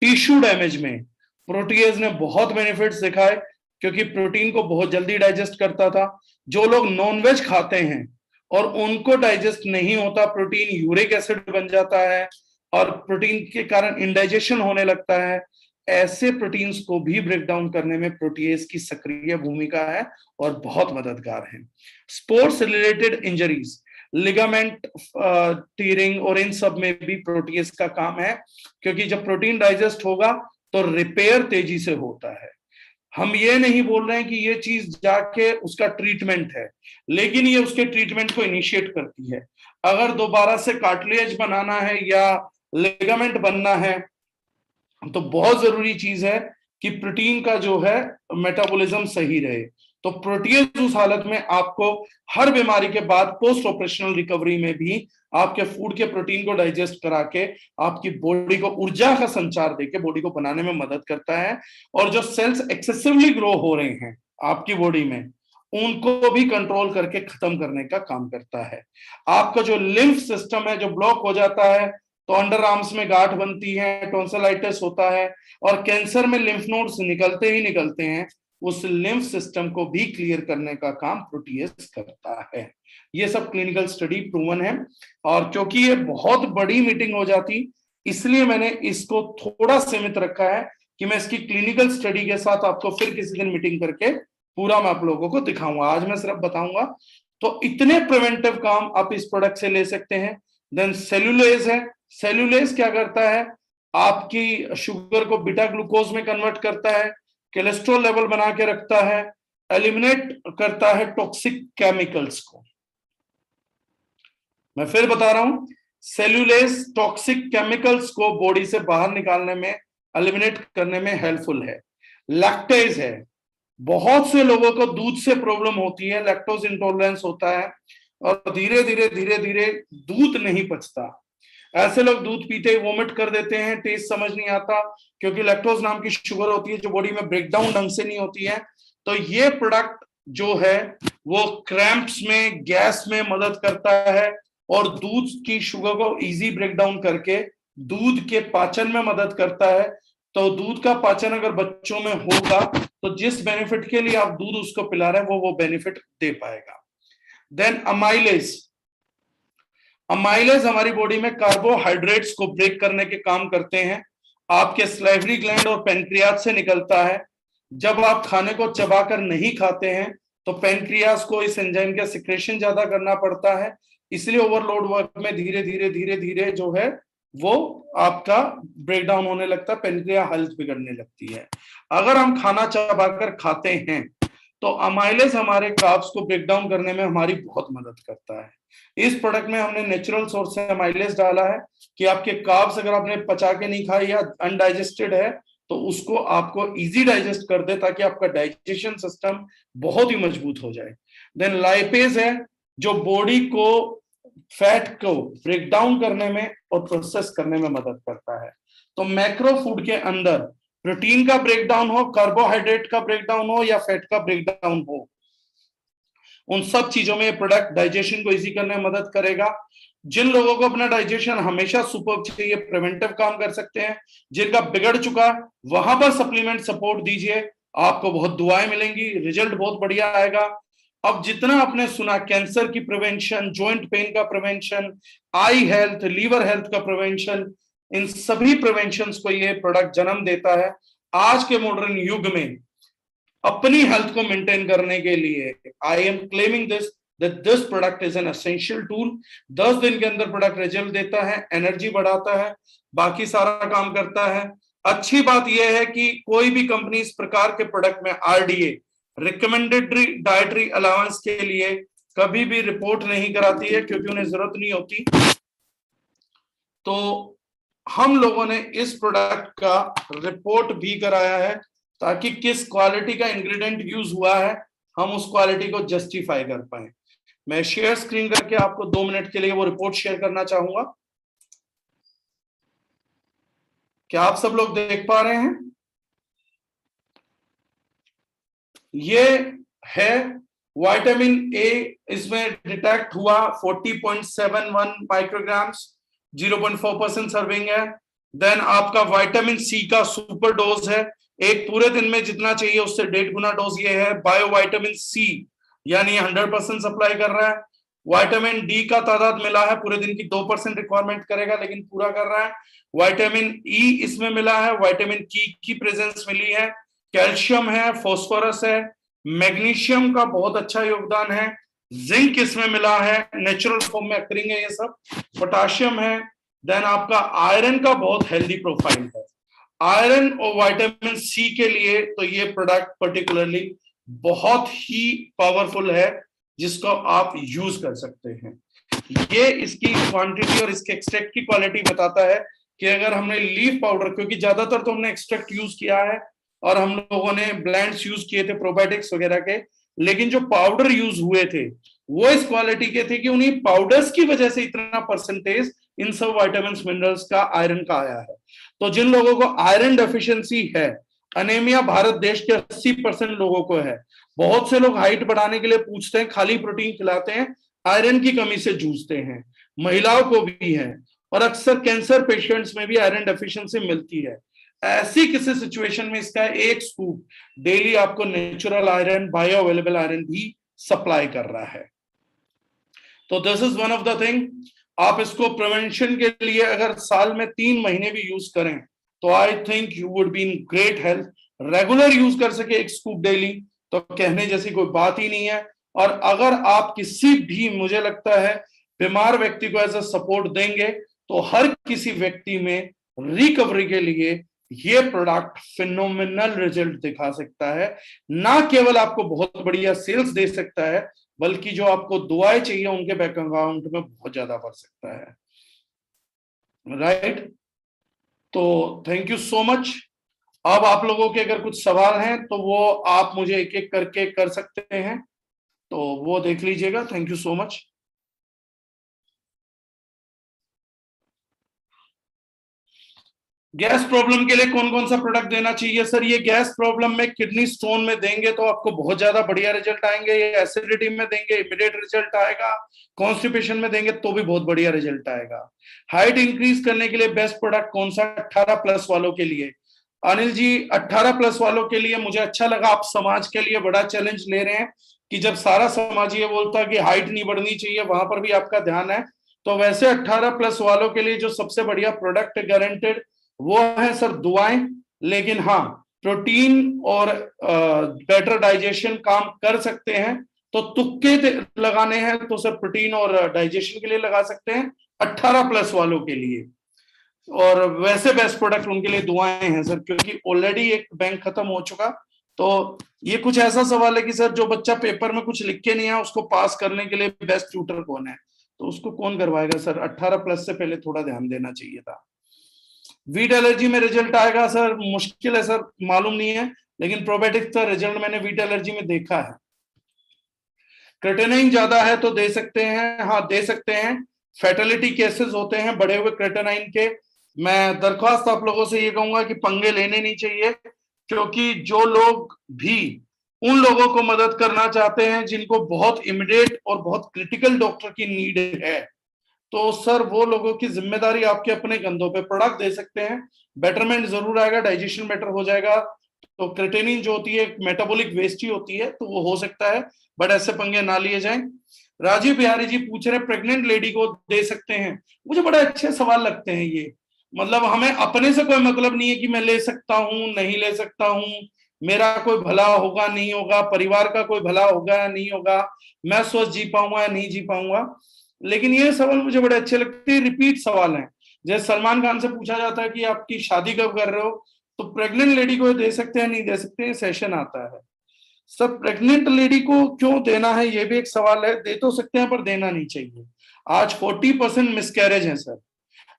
टिश्यू डैमेज में प्रोटीएज ने बहुत बेनिफिट्स दिखाए, क्योंकि प्रोटीन को बहुत जल्दी डाइजेस्ट करता था। जो लोग नॉनवेज खाते हैं और उनको डाइजेस्ट नहीं होता, प्रोटीन यूरिक एसिड बन जाता है और प्रोटीन के कारण इंडाइजेशन होने लगता है, ऐसे प्रोटीन्स को भी ब्रेक डाउन करने में प्रोटीएज की सक्रिय भूमिका है और बहुत मददगार है। Sports related injuries, ligament tearing और इन सब में भी प्रोटीएज का काम है, क्योंकि जब प्रोटीन डाइजेस्ट होगा तो रिपेयर तेजी से होता है। हम ये नहीं बोल रहे हैं कि ये चीज जाके उसका ट्रीटमेंट है, लेकिन ये उसके ट्रीटमेंट को इनिशिएट करती है। अगर दोबारा से कार्टिलेज बनाना है या लिगामेंट बनना है, तो बहुत जरूरी चीज है कि प्रोटीन का जो है मेटाबॉलिज्म सही रहे। तो प्रोटीएज उस हालत में आपको हर बीमारी के बाद पोस्ट ऑपरेशनल रिकवरी में भी आपके फूड के प्रोटीन को डाइजेस्ट करा के आपकी बॉडी को ऊर्जा का संचार देके बॉडी को बनाने में मदद करता है। और जो सेल्स एक्सेसिवली ग्रो हो रहे हैं आपकी बॉडी में, उनको भी कंट्रोल करके खत्म करने का काम करता है। आपका जो लिम्फ सिस्टम है, जो ब्लॉक हो जाता है, तो अंडर आर्म्स में गांठ बनती है, टॉन्सिलाइटिस होता है, और कैंसर में लिम्फ नोड्स निकलते ही निकलते हैं, उस लिम्फ सिस्टम को भी क्लियर करने का काम प्रोटीएज करता है। ये सब क्लिनिकल स्टडी प्रूवन है। और क्योंकि ये बहुत बड़ी मीटिंग हो जाती, इसलिए मैंने इसको थोड़ा सीमित रखा है कि मैं इसकी क्लिनिकल स्टडी के साथ आपको फिर किसी दिन मीटिंग करके पूरा मैं आप लोगों को दिखाऊंगा। आज मैं सिर्फ बताऊंगा। तो इतने प्रिवेंटिव काम आप इस प्रोडक्ट से ले सकते हैं। देन सेल्यूलेज है। सेल्यूलेज क्या करता है? आपकी शुगर को बीटा ग्लूकोज में कन्वर्ट करता है, कोलेस्ट्रॉल लेवल बना के रखता है, एलिमिनेट करता है टॉक्सिक केमिकल्स को। मैं फिर बता रहा हूं, सेल्यूलेज टॉक्सिक केमिकल्स को बॉडी से बाहर निकालने में, एलिमिनेट करने में हेल्पफुल है। लैक्टेज है। बहुत से लोगों को दूध से प्रॉब्लम होती है, लैक्टोज इंटॉलरेंस होता है और धीरे धीरे दूध नहीं पचता। ऐसे लोग दूध पीते ही वोमिट कर देते हैं, टेस्ट समझ नहीं आता, क्योंकि लैक्टोज नाम की शुगर होती है जो बॉडी में ब्रेकडाउन ढंग से नहीं होती है। तो ये प्रोडक्ट जो है वो क्रैम्प्स में, गैस में मदद करता है और दूध की शुगर को इजी ब्रेकडाउन करके दूध के पाचन में मदद करता है। तो दूध का पाचन अगर बच्चों में होगा तो जिस बेनिफिट के लिए आप दूध उसको पिला रहे हैं वो बेनिफिट दे पाएगा। Then amylase. अमाइलेज हमारी बॉडी में कार्बोहाइड्रेट्स को ब्रेक करने के काम करते हैं, आपके सलाइवरी ग्लैंड और पेनक्रियास से निकलता है। जब आप खाने को चबाकर नहीं खाते हैं तो पेनक्रियास को इस एंजाइम का सिक्रेशन ज्यादा करना पड़ता है, इसलिए ओवरलोड वर्क में धीरे धीरे धीरे धीरे जो है वो आपका ब्रेकडाउन होने लगता है, पेनक्रिया हेल्थ बिगड़ने लगती है। अगर हम खाना चबाकर खाते हैं तो अमाइलेज हमारे कार्ब्स को ब्रेक डाउन करने में हमारी बहुत मदद करता है। इस प्रोडक्ट में हमने नेचुरल सोर्स से अमाइलेज डाला है कि आपके कार्ब्स अगर आपने पचा के नहीं खाए या अनडाइजेस्टेड है तो उसको आपको इजी डाइजेस्ट कर दे, ताकि आपका डाइजेशन सिस्टम बहुत ही मजबूत हो जाए। देन लाइपेज है जो बॉडी को फैट को ब्रेक डाउन करने में और प्रोसेस करने में मदद करता है। तो मैक्रो फूड के अंदर प्रोटीन का ब्रेकडाउन हो, कार्बोहाइड्रेट का ब्रेकडाउन हो या फैट का ब्रेकडाउन हो, उन सब चीजों में प्रोडक्ट डाइजेशन को इजी करने में मदद करेगा। जिन लोगों को अपना डाइजेशन हमेशा सुपर चाहिए, प्रिवेंटिव काम कर सकते हैं। जिनका बिगड़ चुका वहां पर सप्लीमेंट सपोर्ट दीजिए, आपको बहुत दुआएं मिलेंगी, रिजल्ट बहुत बढ़िया आएगा। अब जितना आपने सुना कैंसर की प्रिवेंशन, जॉइंट पेन का प्रिवेंशन, आई हेल्थ, लीवर हेल्थ का प्रिवेंशन, इन सभी प्रिवेंशंस को ये प्रोडक्ट जन्म देता है। आज के मॉडर्न युग में अपनी हेल्थ को मेंटेन करने के लिए I am claiming this product is an essential tool. 10 दिन के अंदर प्रोडक्ट रिजल्ट देता है, एनर्जी बढ़ाता है, बाकी सारा काम करता है। अच्छी बात यह है कि कोई भी कंपनी इस प्रकार के प्रोडक्ट में आरडीए रिकमेंडेड डाइटरी अलाउंस के लिए कभी भी रिपोर्ट नहीं कराती है, क्योंकि उन्हें जरूरत नहीं होती। तो हम लोगों ने इस प्रोडक्ट का रिपोर्ट भी कराया है, ताकि किस क्वालिटी का इंग्रेडिएंट यूज हुआ है हम उस क्वालिटी को जस्टिफाई कर पाए। मैं शेयर स्क्रीन करके आपको 2 मिनट के लिए वो रिपोर्ट शेयर करना चाहूंगा। क्या आप सब लोग देख पा रहे हैं? ये है विटामिन ए, इसमें डिटेक्ट हुआ 40.71 माइक्रोग्राम्स, 0.4% सर्विंग है। देन आपका विटामिन सी का सुपर डोज है, एक पूरे दिन में जितना चाहिए उससे 1.5 गुना डोज ये है। बायो विटामिन सी यानी 100% सप्लाई कर रहा है। विटामिन डी का तादाद मिला है, पूरे दिन की 2% रिक्वायरमेंट करेगा लेकिन पूरा कर रहा है। विटामिन ई इसमें मिला है, विटामिन की प्रेजेंस मिली है, कैल्शियम है, फास्फोरस है, मैग्नीशियम का बहुत अच्छा योगदान है, जिंक इसमें मिला है, नेचुरल फॉर्म में अक्रिंग है ये सब, पोटाशियम है। देन आपका आयरन का बहुत हेल्दी प्रोफाइल है। आयरन और विटामिन सी के लिए तो ये प्रोडक्ट पर्टिकुलरली बहुत ही पावरफुल है, जिसको आप यूज कर सकते हैं। ये इसकी क्वांटिटी और इसके एक्सट्रैक्ट की क्वालिटी बताता है कि अगर हमने लीफ पाउडर, क्योंकि ज्यादातर तो हमने एक्सट्रैक्ट यूज किया है और हम लोगों ने ब्लेंड्स यूज किए थे प्रोबायोटिक्स वगैरह के, लेकिन जो पाउडर यूज हुए थे वो इस क्वालिटी के थे कि उन्हीं पाउडर्स की वजह से इतना परसेंटेज इन सब विटामिन मिनरल्स का, आयरन का आया है। तो जिन लोगों को आयरन डेफिशिएंसी है, अनेमिया भारत देश के 80% लोगों को है। बहुत से लोग हाइट बढ़ाने के लिए पूछते हैं, खाली प्रोटीन खिलाते हैं, आयरन की कमी से जूझते हैं। महिलाओं को भी है और अक्सर कैंसर पेशेंट्स में भी आयरन डेफिशिएंसी मिलती है। ऐसी किसी सिचुएशन में इसका एक स्कूप डेली आपको natural iron, bio available iron भी सप्लाई कर रहा है। तो this is one of the thing. आप इसको प्रिवेंशन के लिए अगर साल में 3 महीने भी यूज करें तो I think you would be in great health. Regular use कर सके एक स्कूप डेली तो कहने जैसी कोई बात ही नहीं है। और अगर आप किसी भी, मुझे लगता है, बीमार व्यक्ति को एज अ सपोर्ट देंगे तो हर किसी व्यक्ति में रिकवरी के लिए ये प्रोडक्ट फिनोमिनल रिजल्ट दिखा सकता है। ना केवल आपको बहुत बढ़िया सेल्स दे सकता है, बल्कि जो आपको दुआएं चाहिए उनके बैंक अकाउंट में बहुत ज्यादा बढ़ सकता है। राइट? तो थैंक यू सो मच। अब आप लोगों के अगर कुछ सवाल हैं तो वो आप मुझे एक एक करके कर सकते हैं, तो वो देख लीजिएगा। Thank you so much. Gas problem के लिए कौन कौन सा प्रोडक्ट देना चाहिए? सर ये गैस प्रॉब्लम में किडनी स्टोन में देंगे तो आपको बहुत ज्यादा बढ़िया रिजल्ट आएंगे, ये एसिडिटी में देंगे इमीडिएट रिजल्ट आएगा, कॉन्स्टिपेशन में देंगे तो भी बहुत बढ़िया रिजल्ट आएगा। हाइट इंक्रीज करने के लिए बेस्ट प्रोडक्ट कौन सा? 18+ वालों के लिए अनिल जी 18+ वालों के लिए मुझे अच्छा लगा, आप समाज के लिए बड़ा चैलेंज ले रहे हैं कि जब सारा समाज ये बोलता है कि हाइट नहीं बढ़नी चाहिए, वहां पर भी आपका ध्यान है। तो वैसे 18+ वालों के लिए जो सबसे बढ़िया प्रोडक्ट गारंटेड वो है सर दुआएं। लेकिन हाँ, प्रोटीन और बेटर डाइजेशन काम कर सकते हैं। तो तुक्के लगाने हैं तो सर प्रोटीन और डाइजेशन के लिए लगा सकते हैं 18+ वालों के लिए। और वैसे बेस्ट प्रोडक्ट उनके लिए दुआएं हैं सर, क्योंकि ऑलरेडी एक बैंक खत्म हो चुका। तो ये कुछ ऐसा सवाल है कि सर जो बच्चा पेपर में कुछ लिख के नहीं है उसको पास करने के लिए बेस्ट ट्यूटर कौन है, तो उसको कौन करवाएगा सर? 18+ से पहले थोड़ा ध्यान देना चाहिए था। वीट एलर्जी में रिजल्ट आएगा सर, मुश्किल है सर, मालूम नहीं है, लेकिन प्रोबायोटिक्स का रिजल्ट मैंने वीट एलर्जी में देखा है। क्रेटेनाइन ज्यादा है तो दे सकते हैं, हाँ दे सकते हैं। फैटेलिटी केसेस होते हैं बढ़े हुए क्रेटेनाइन के। मैं दरख्वास्त आप लोगों से ये कहूंगा कि पंगे लेने नहीं चाहिए, क्योंकि जो लोग भी उन लोगों को मदद करना चाहते हैं जिनको बहुत इमीडिएट और बहुत क्रिटिकल डॉक्टर की नीड है, तो सर वो लोगों की जिम्मेदारी आपके अपने कंधों पे। प्रोडक्ट दे सकते हैं, बेटरमेंट जरूर आएगा, डाइजेशन बेटर हो जाएगा। तो क्रेटेनिन जो होती है मेटाबॉलिक वेस्ट ही होती है, तो वो हो सकता है, बट ऐसे पंगे ना लिए जाएं। राजीव बिहारी जी पूछ रहे हैं प्रेग्नेंट लेडी को दे सकते हैं। मुझे बड़े अच्छे सवाल लगते हैं ये। मतलब हमें अपने से कोई मतलब नहीं है कि मैं ले सकता हूं नहीं ले सकता हूं, मेरा कोई भला होगा नहीं होगा, परिवार का कोई भला होगा या नहीं होगा, मैं स्वस्थ जी पाऊंगा या नहीं जी पाऊंगा। लेकिन ये सवाल मुझे बड़े अच्छे लगते हैं, रिपीट सवाल हैं। जैसे सलमान खान से पूछा जाता है कि आपकी शादी कब कर रहे हो, तो प्रेग्नेंट लेडी को दे सकते हैं नहीं दे सकते, सेशन आता है। सब प्रेग्नेंट लेडी को क्यों देना है ये भी एक सवाल है। दे तो सकते हैं पर देना नहीं चाहिए। आज 40% मिसकैरेज है सर।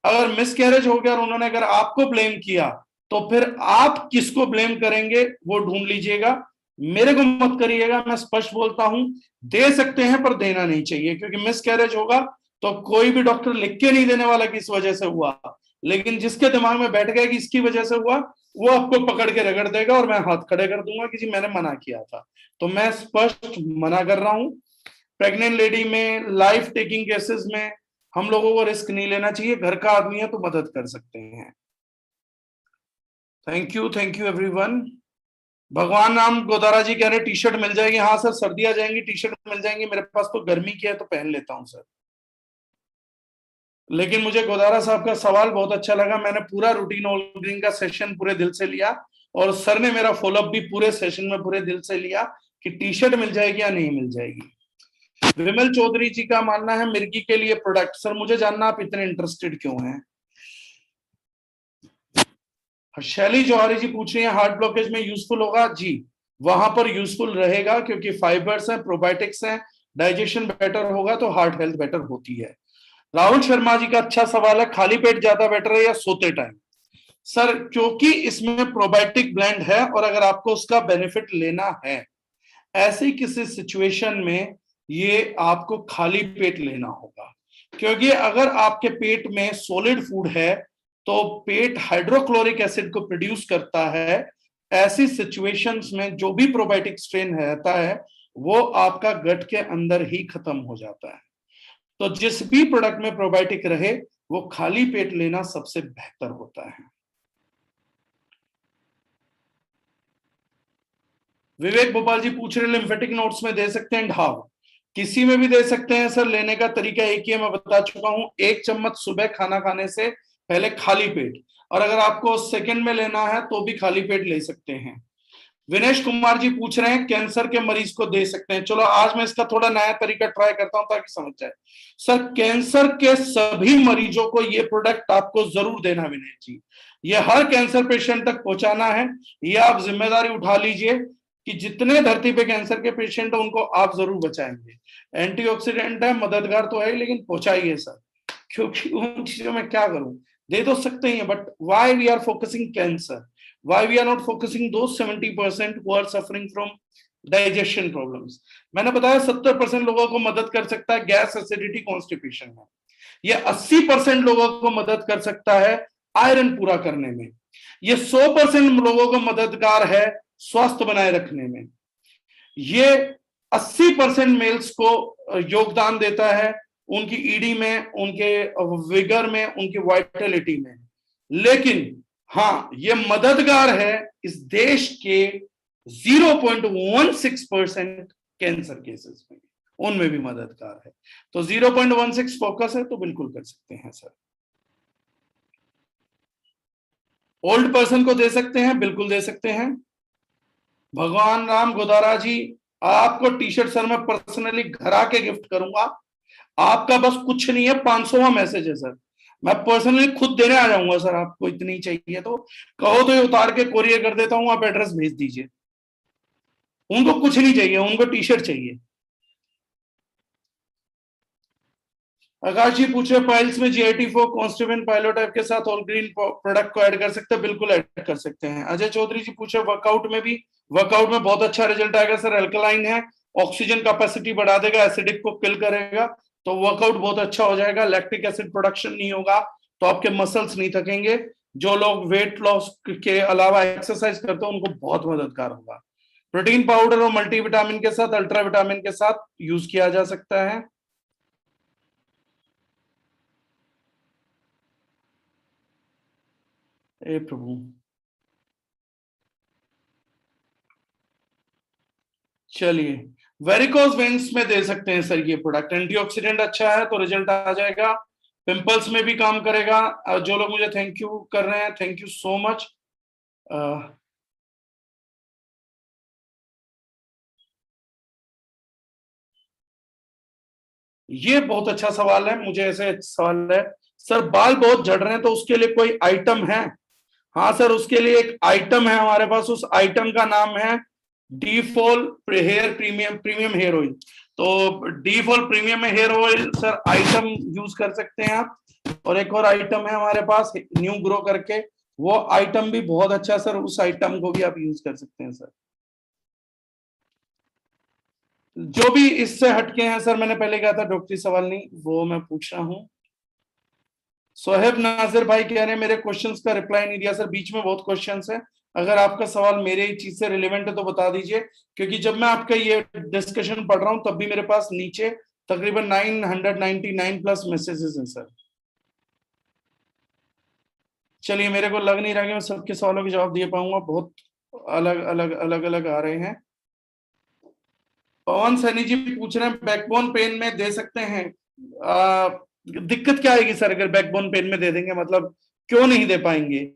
अगर मिसकैरेज हो गया और उन्होंने अगर आपको ब्लेम किया, तो फिर आप किसको ब्लेम करेंगे वो ढूंढ लीजिएगा, मेरे को मत करिएगा। मैं स्पष्ट बोलता हूं, दे सकते हैं पर देना नहीं चाहिए, क्योंकि मिसकैरेज होगा तो कोई भी डॉक्टर लिख के नहीं देने वाला कि इस वजह से हुआ, लेकिन जिसके दिमाग में बैठ गया कि इसकी वजह से हुआ, वो आपको पकड़ के रगड़ देगा और मैं हाथ खड़े कर दूंगा कि जी मैंने मना किया था। तो मैं स्पष्ट मना कर रहा हूं। प्रेग्नेंट लेडी में, लाइफ टेकिंग केसेस में हम लोगों को रिस्क नहीं लेना चाहिए। घर का आदमी है तो मदद कर सकते हैं। Thank you everyone. भगवान राम गोदारा जी कह रहे टी शर्ट मिल जाएगी। हाँ सर, सर्दी आ जाएंगी, टी शर्ट मिल जाएंगी। मेरे पास तो गर्मी की है तो पहन लेता हूं सर। लेकिन मुझे गोदारा साहब का सवाल बहुत अच्छा लगा। मैंने पूरा रूटीन ऑल ग्रीन का सेशन पूरे दिल से लिया, और सर ने मेरा फॉलोअप भी पूरे सेशन में पूरे दिल से लिया कि टी शर्ट मिल जाएगी या नहीं मिल जाएगी। विमल चौधरी जी का मानना है मिर्गी के लिए प्रोडक्ट। सर मुझे जानना आप इतने इंटरेस्टेड क्यों हैं? शैली जौहरी जी पूछ रही हैं हार्ट ब्लॉकेज में यूजफुल होगा? जी वहां पर यूजफुल रहेगा, क्योंकि फाइबर्स हैं, प्रोबायोटिक्स हैं, डाइजेशन बेटर होगा तो हार्ट हेल्थ बेटर होती है। राहुल शर्मा जी का अच्छा सवाल है, खाली पेट ज्यादा बेटर है या सोते टाइम? सर क्योंकि इसमें प्रोबायोटिक ब्लेंड है, और अगर आपको उसका बेनिफिट लेना है ऐसी किसी सिचुएशन में, ये आपको खाली पेट लेना होगा। क्योंकि अगर आपके पेट में सॉलिड फूड है तो पेट हाइड्रोक्लोरिक एसिड को प्रोड्यूस करता है। ऐसी सिचुएशंस में जो भी प्रोबायोटिक स्ट्रेन रहता है वो आपका गट के अंदर ही खत्म हो जाता है। तो जिस भी प्रोडक्ट में प्रोबायोटिक रहे वो खाली पेट लेना सबसे बेहतर होता है। विवेक भोपाल जी पूछ रहे लिम्फेटिक नोड्स में दे सकते हैं ढाव? किसी में भी दे सकते हैं सर। लेने का तरीका एक ही है, मैं बता चुका हूं। 1 चम्मच सुबह खाना खाने से पहले खाली पेट, और अगर आपको सेकंड में लेना है तो भी खाली पेट ले सकते हैं। विनेश कुमार जी पूछ रहे हैं कैंसर के मरीज को दे सकते हैं? चलो आज मैं इसका थोड़ा नया तरीका ट्राई करता हूं ताकि समझ जाए। सर कैंसर के सभी मरीजों को ये प्रोडक्ट आपको जरूर देना विनेश जी। ये हर कैंसर पेशेंट तक पहुंचाना है। ये आप जिम्मेदारी उठा लीजिए कि जितने धरती पे कैंसर के पेशेंट है उनको आप जरूर बचाएंगे। एंटीऑक्सीडेंट है, मददगार तो है, लेकिन पहुंचाइए सर, क्योंकि उन चीजों में क्या करूं, दे तो सकते हैं, but why we are focusing cancer? Why we are not focusing those 70% who are suffering from digestion problems? मैंने बताया 70% लोगों को मदद कर सकता है गैस, एसिडिटी, कॉन्स्टिपेशन में। ये 80% लोगों को मदद कर सकता है आयरन पूरा करने में। ये 100% लोगों को मददगार है स्वास्थ्य बनाए रखने में। ये 80% मेल्स को योगदान देता है उनकी ईडी में, उनके विगर में, उनकी वाइटलिटी में। लेकिन हाँ, ये मददगार है इस देश के 0.16% कैंसर केसेस में, उनमें भी मददगार है। तो 0.16 फोकस है तो बिल्कुल कर सकते हैं सर। ओल्ड पर्सन को दे सकते हैं, बिल्कुल दे सकते हैं। भगवान राम गोदारा जी, आपको टी शर्ट सर मैं पर्सनली घर आके गिफ्ट करूंगा। आपका बस कुछ नहीं है, 500वां मैसेज है सर, मैं पर्सनली खुद देने आ जाऊंगा सर। आपको इतनी चाहिए तो कहो तो ये उतार के कोरियर कर देता हूं, आप एड्रेस भेज दीजिए। उनको कुछ नहीं चाहिए, उनको टी शर्ट चाहिए। आकाश जी पूछ रहे पाइल्स में GIT4 कॉन्स्टिवेंट पाइलोटाइप के साथ ऑल ग्रीन प्रोडक्ट को ऐड कर सकते हैं, बिल्कुल ऐड कर सकते हैं। अजय चौधरी जी पूछ रहे वर्कआउट में भी, वर्कआउट में बहुत अच्छा रिजल्ट आएगा सर। अल्कलाइन है, ऑक्सीजन कैपेसिटी बढ़ा देगा, एसिडिक को किल करेगा, तो वर्कआउट बहुत अच्छा हो जाएगा। लैक्टिक एसिड प्रोडक्शन नहीं होगा तो आपके मसल्स नहीं थकेंगे। जो लोग वेट लॉस के अलावा एक्सरसाइज करते हैं उनको बहुत मददगार होगा। प्रोटीन पाउडर और मल्टीविटामिन के साथ, अल्ट्रा विटामिन के साथ यूज किया जा सकता है। ए प्रभु, चलिए वेरिकोज वेन्स में दे सकते हैं सर ये प्रोडक्ट। एंटीऑक्सीडेंट अच्छा है तो रिजल्ट आ जाएगा। पिंपल्स में भी काम करेगा। जो लोग मुझे थैंक यू कर रहे हैं, थैंक यू सो मच। ये बहुत अच्छा सवाल है, मुझे ऐसे सवाल है सर, बाल बहुत झड़ रहे हैं तो उसके लिए कोई आइटम है? हाँ सर, उसके लिए एक आइटम है हमारे पास, उस आइटम का नाम है डीफॉल hair premium, premium hair oil. तो डीफॉल premium hair oil sir item use कर सकते हैं आप। और एक और आइटम है हमारे पास न्यू ग्रो करके, वो आइटम भी बहुत अच्छा सर, उस आइटम को भी आप यूज कर सकते हैं सर। जो भी इससे हटके हैं सर, मैंने पहले कहा था डॉक्टरी सवाल नहीं, वो मैं पूछ रहा हूं। सोहेब नाजिर भाई कह रहे हैं मेरे क्वेश्चंस का रिप्लाई नहीं दिया सर, बीच में बहुत क्वेश्चंस है। अगर आपका सवाल मेरे ही चीज से रिलेवेंट है तो बता दीजिए, क्योंकि जब मैं आपका ये डिस्कशन पढ़ रहा हूं तब भी मेरे पास नीचे तकरीबन 999 प्लस मैसेजेस हैं सर। चलिए, मेरे को लग नहीं रहा कि मैं सबके सवालों के जवाब दे पाऊंगा, बहुत अलग अलग अलग अलग आ रहे हैं। पवन सैनी जी पूछ रहे हैं बैकबोन पेन में दे सकते हैं? दिक्कत क्या आएगी सर अगर बैकबोन पेन में दे देंगे, मतलब क्यों नहीं दे पाएंगे?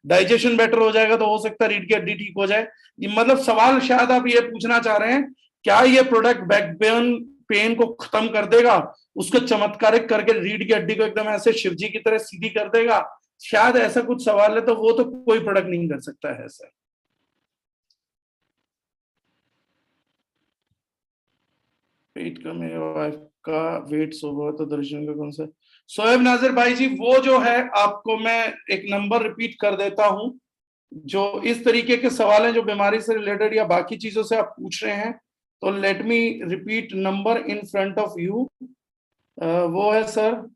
डाइजेशन बेटर हो जाएगा तो हो सकता है रीढ़ की हड्डी ठीक हो जाए। मतलब सवाल शायद आप ये पूछना चाह रहे हैं, क्या ये प्रोडक्ट बैकबोन पेन को खत्म कर देगा, उसको चमत्कारिक करके रीढ़ की हड्डी को एकदम ऐसे शिवजी की तरह सीधी कर देगा? शायद ऐसा कुछ सवाल है, तो वो तो कोई प्रोडक्ट नहीं कर सकता है सर। पेट का, मेरे वाइफ का वेट सो हुआ तो दर्शन का कौन सा? सोएब नाजिर भाई जी, वो जो है आपको मैं एक नंबर रिपीट कर देता हूं। जो इस तरीके के सवाल हैं जो बीमारी से रिलेटेड या बाकी चीजों से आप पूछ रहे हैं, तो let me repeat number in front of you. वो है सर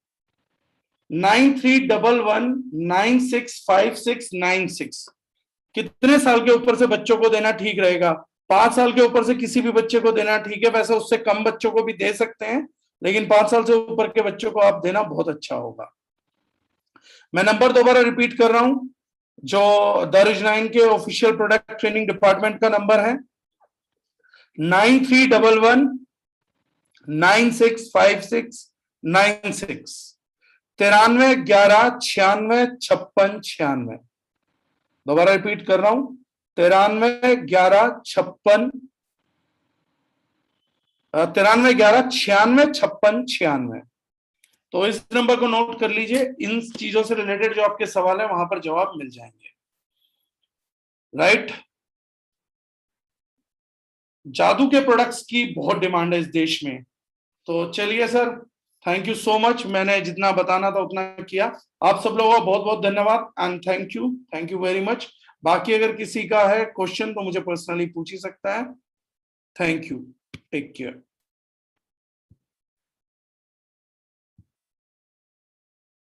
9311965696। कितने साल के ऊपर से बच्चों को देना ठीक रहेगा? 5 साल के ऊपर से किसी भी बच्चे को देना ठीक है, वैसे उससे कम बच्चों को भी दे सकते हैं, लेकिन 5 साल से ऊपर के बच्चों को आप देना बहुत अच्छा होगा। मैं नंबर दोबारा रिपीट कर रहा हूं, जो दारुल के ऑफिशियल प्रोडक्ट ट्रेनिंग डिपार्टमेंट का नंबर है 9311965696, 9311965696। दोबारा रिपीट कर रहा हूं, 931156 9311965696। तो इस नंबर को नोट कर लीजिए, इन चीजों से रिलेटेड जो आपके सवाल है वहां पर जवाब मिल जाएंगे। राइट। जादू के प्रोडक्ट्स की बहुत डिमांड है इस देश में। तो चलिए sir, thank you so much, मैंने जितना बताना था उतना किया। आप सब लोगों का बहुत बहुत धन्यवाद and thank you very much. बाकी अगर किसी का है क्वेश्चन तो मुझे पर्सनली पूछ ही सकता है। Thank you, take care.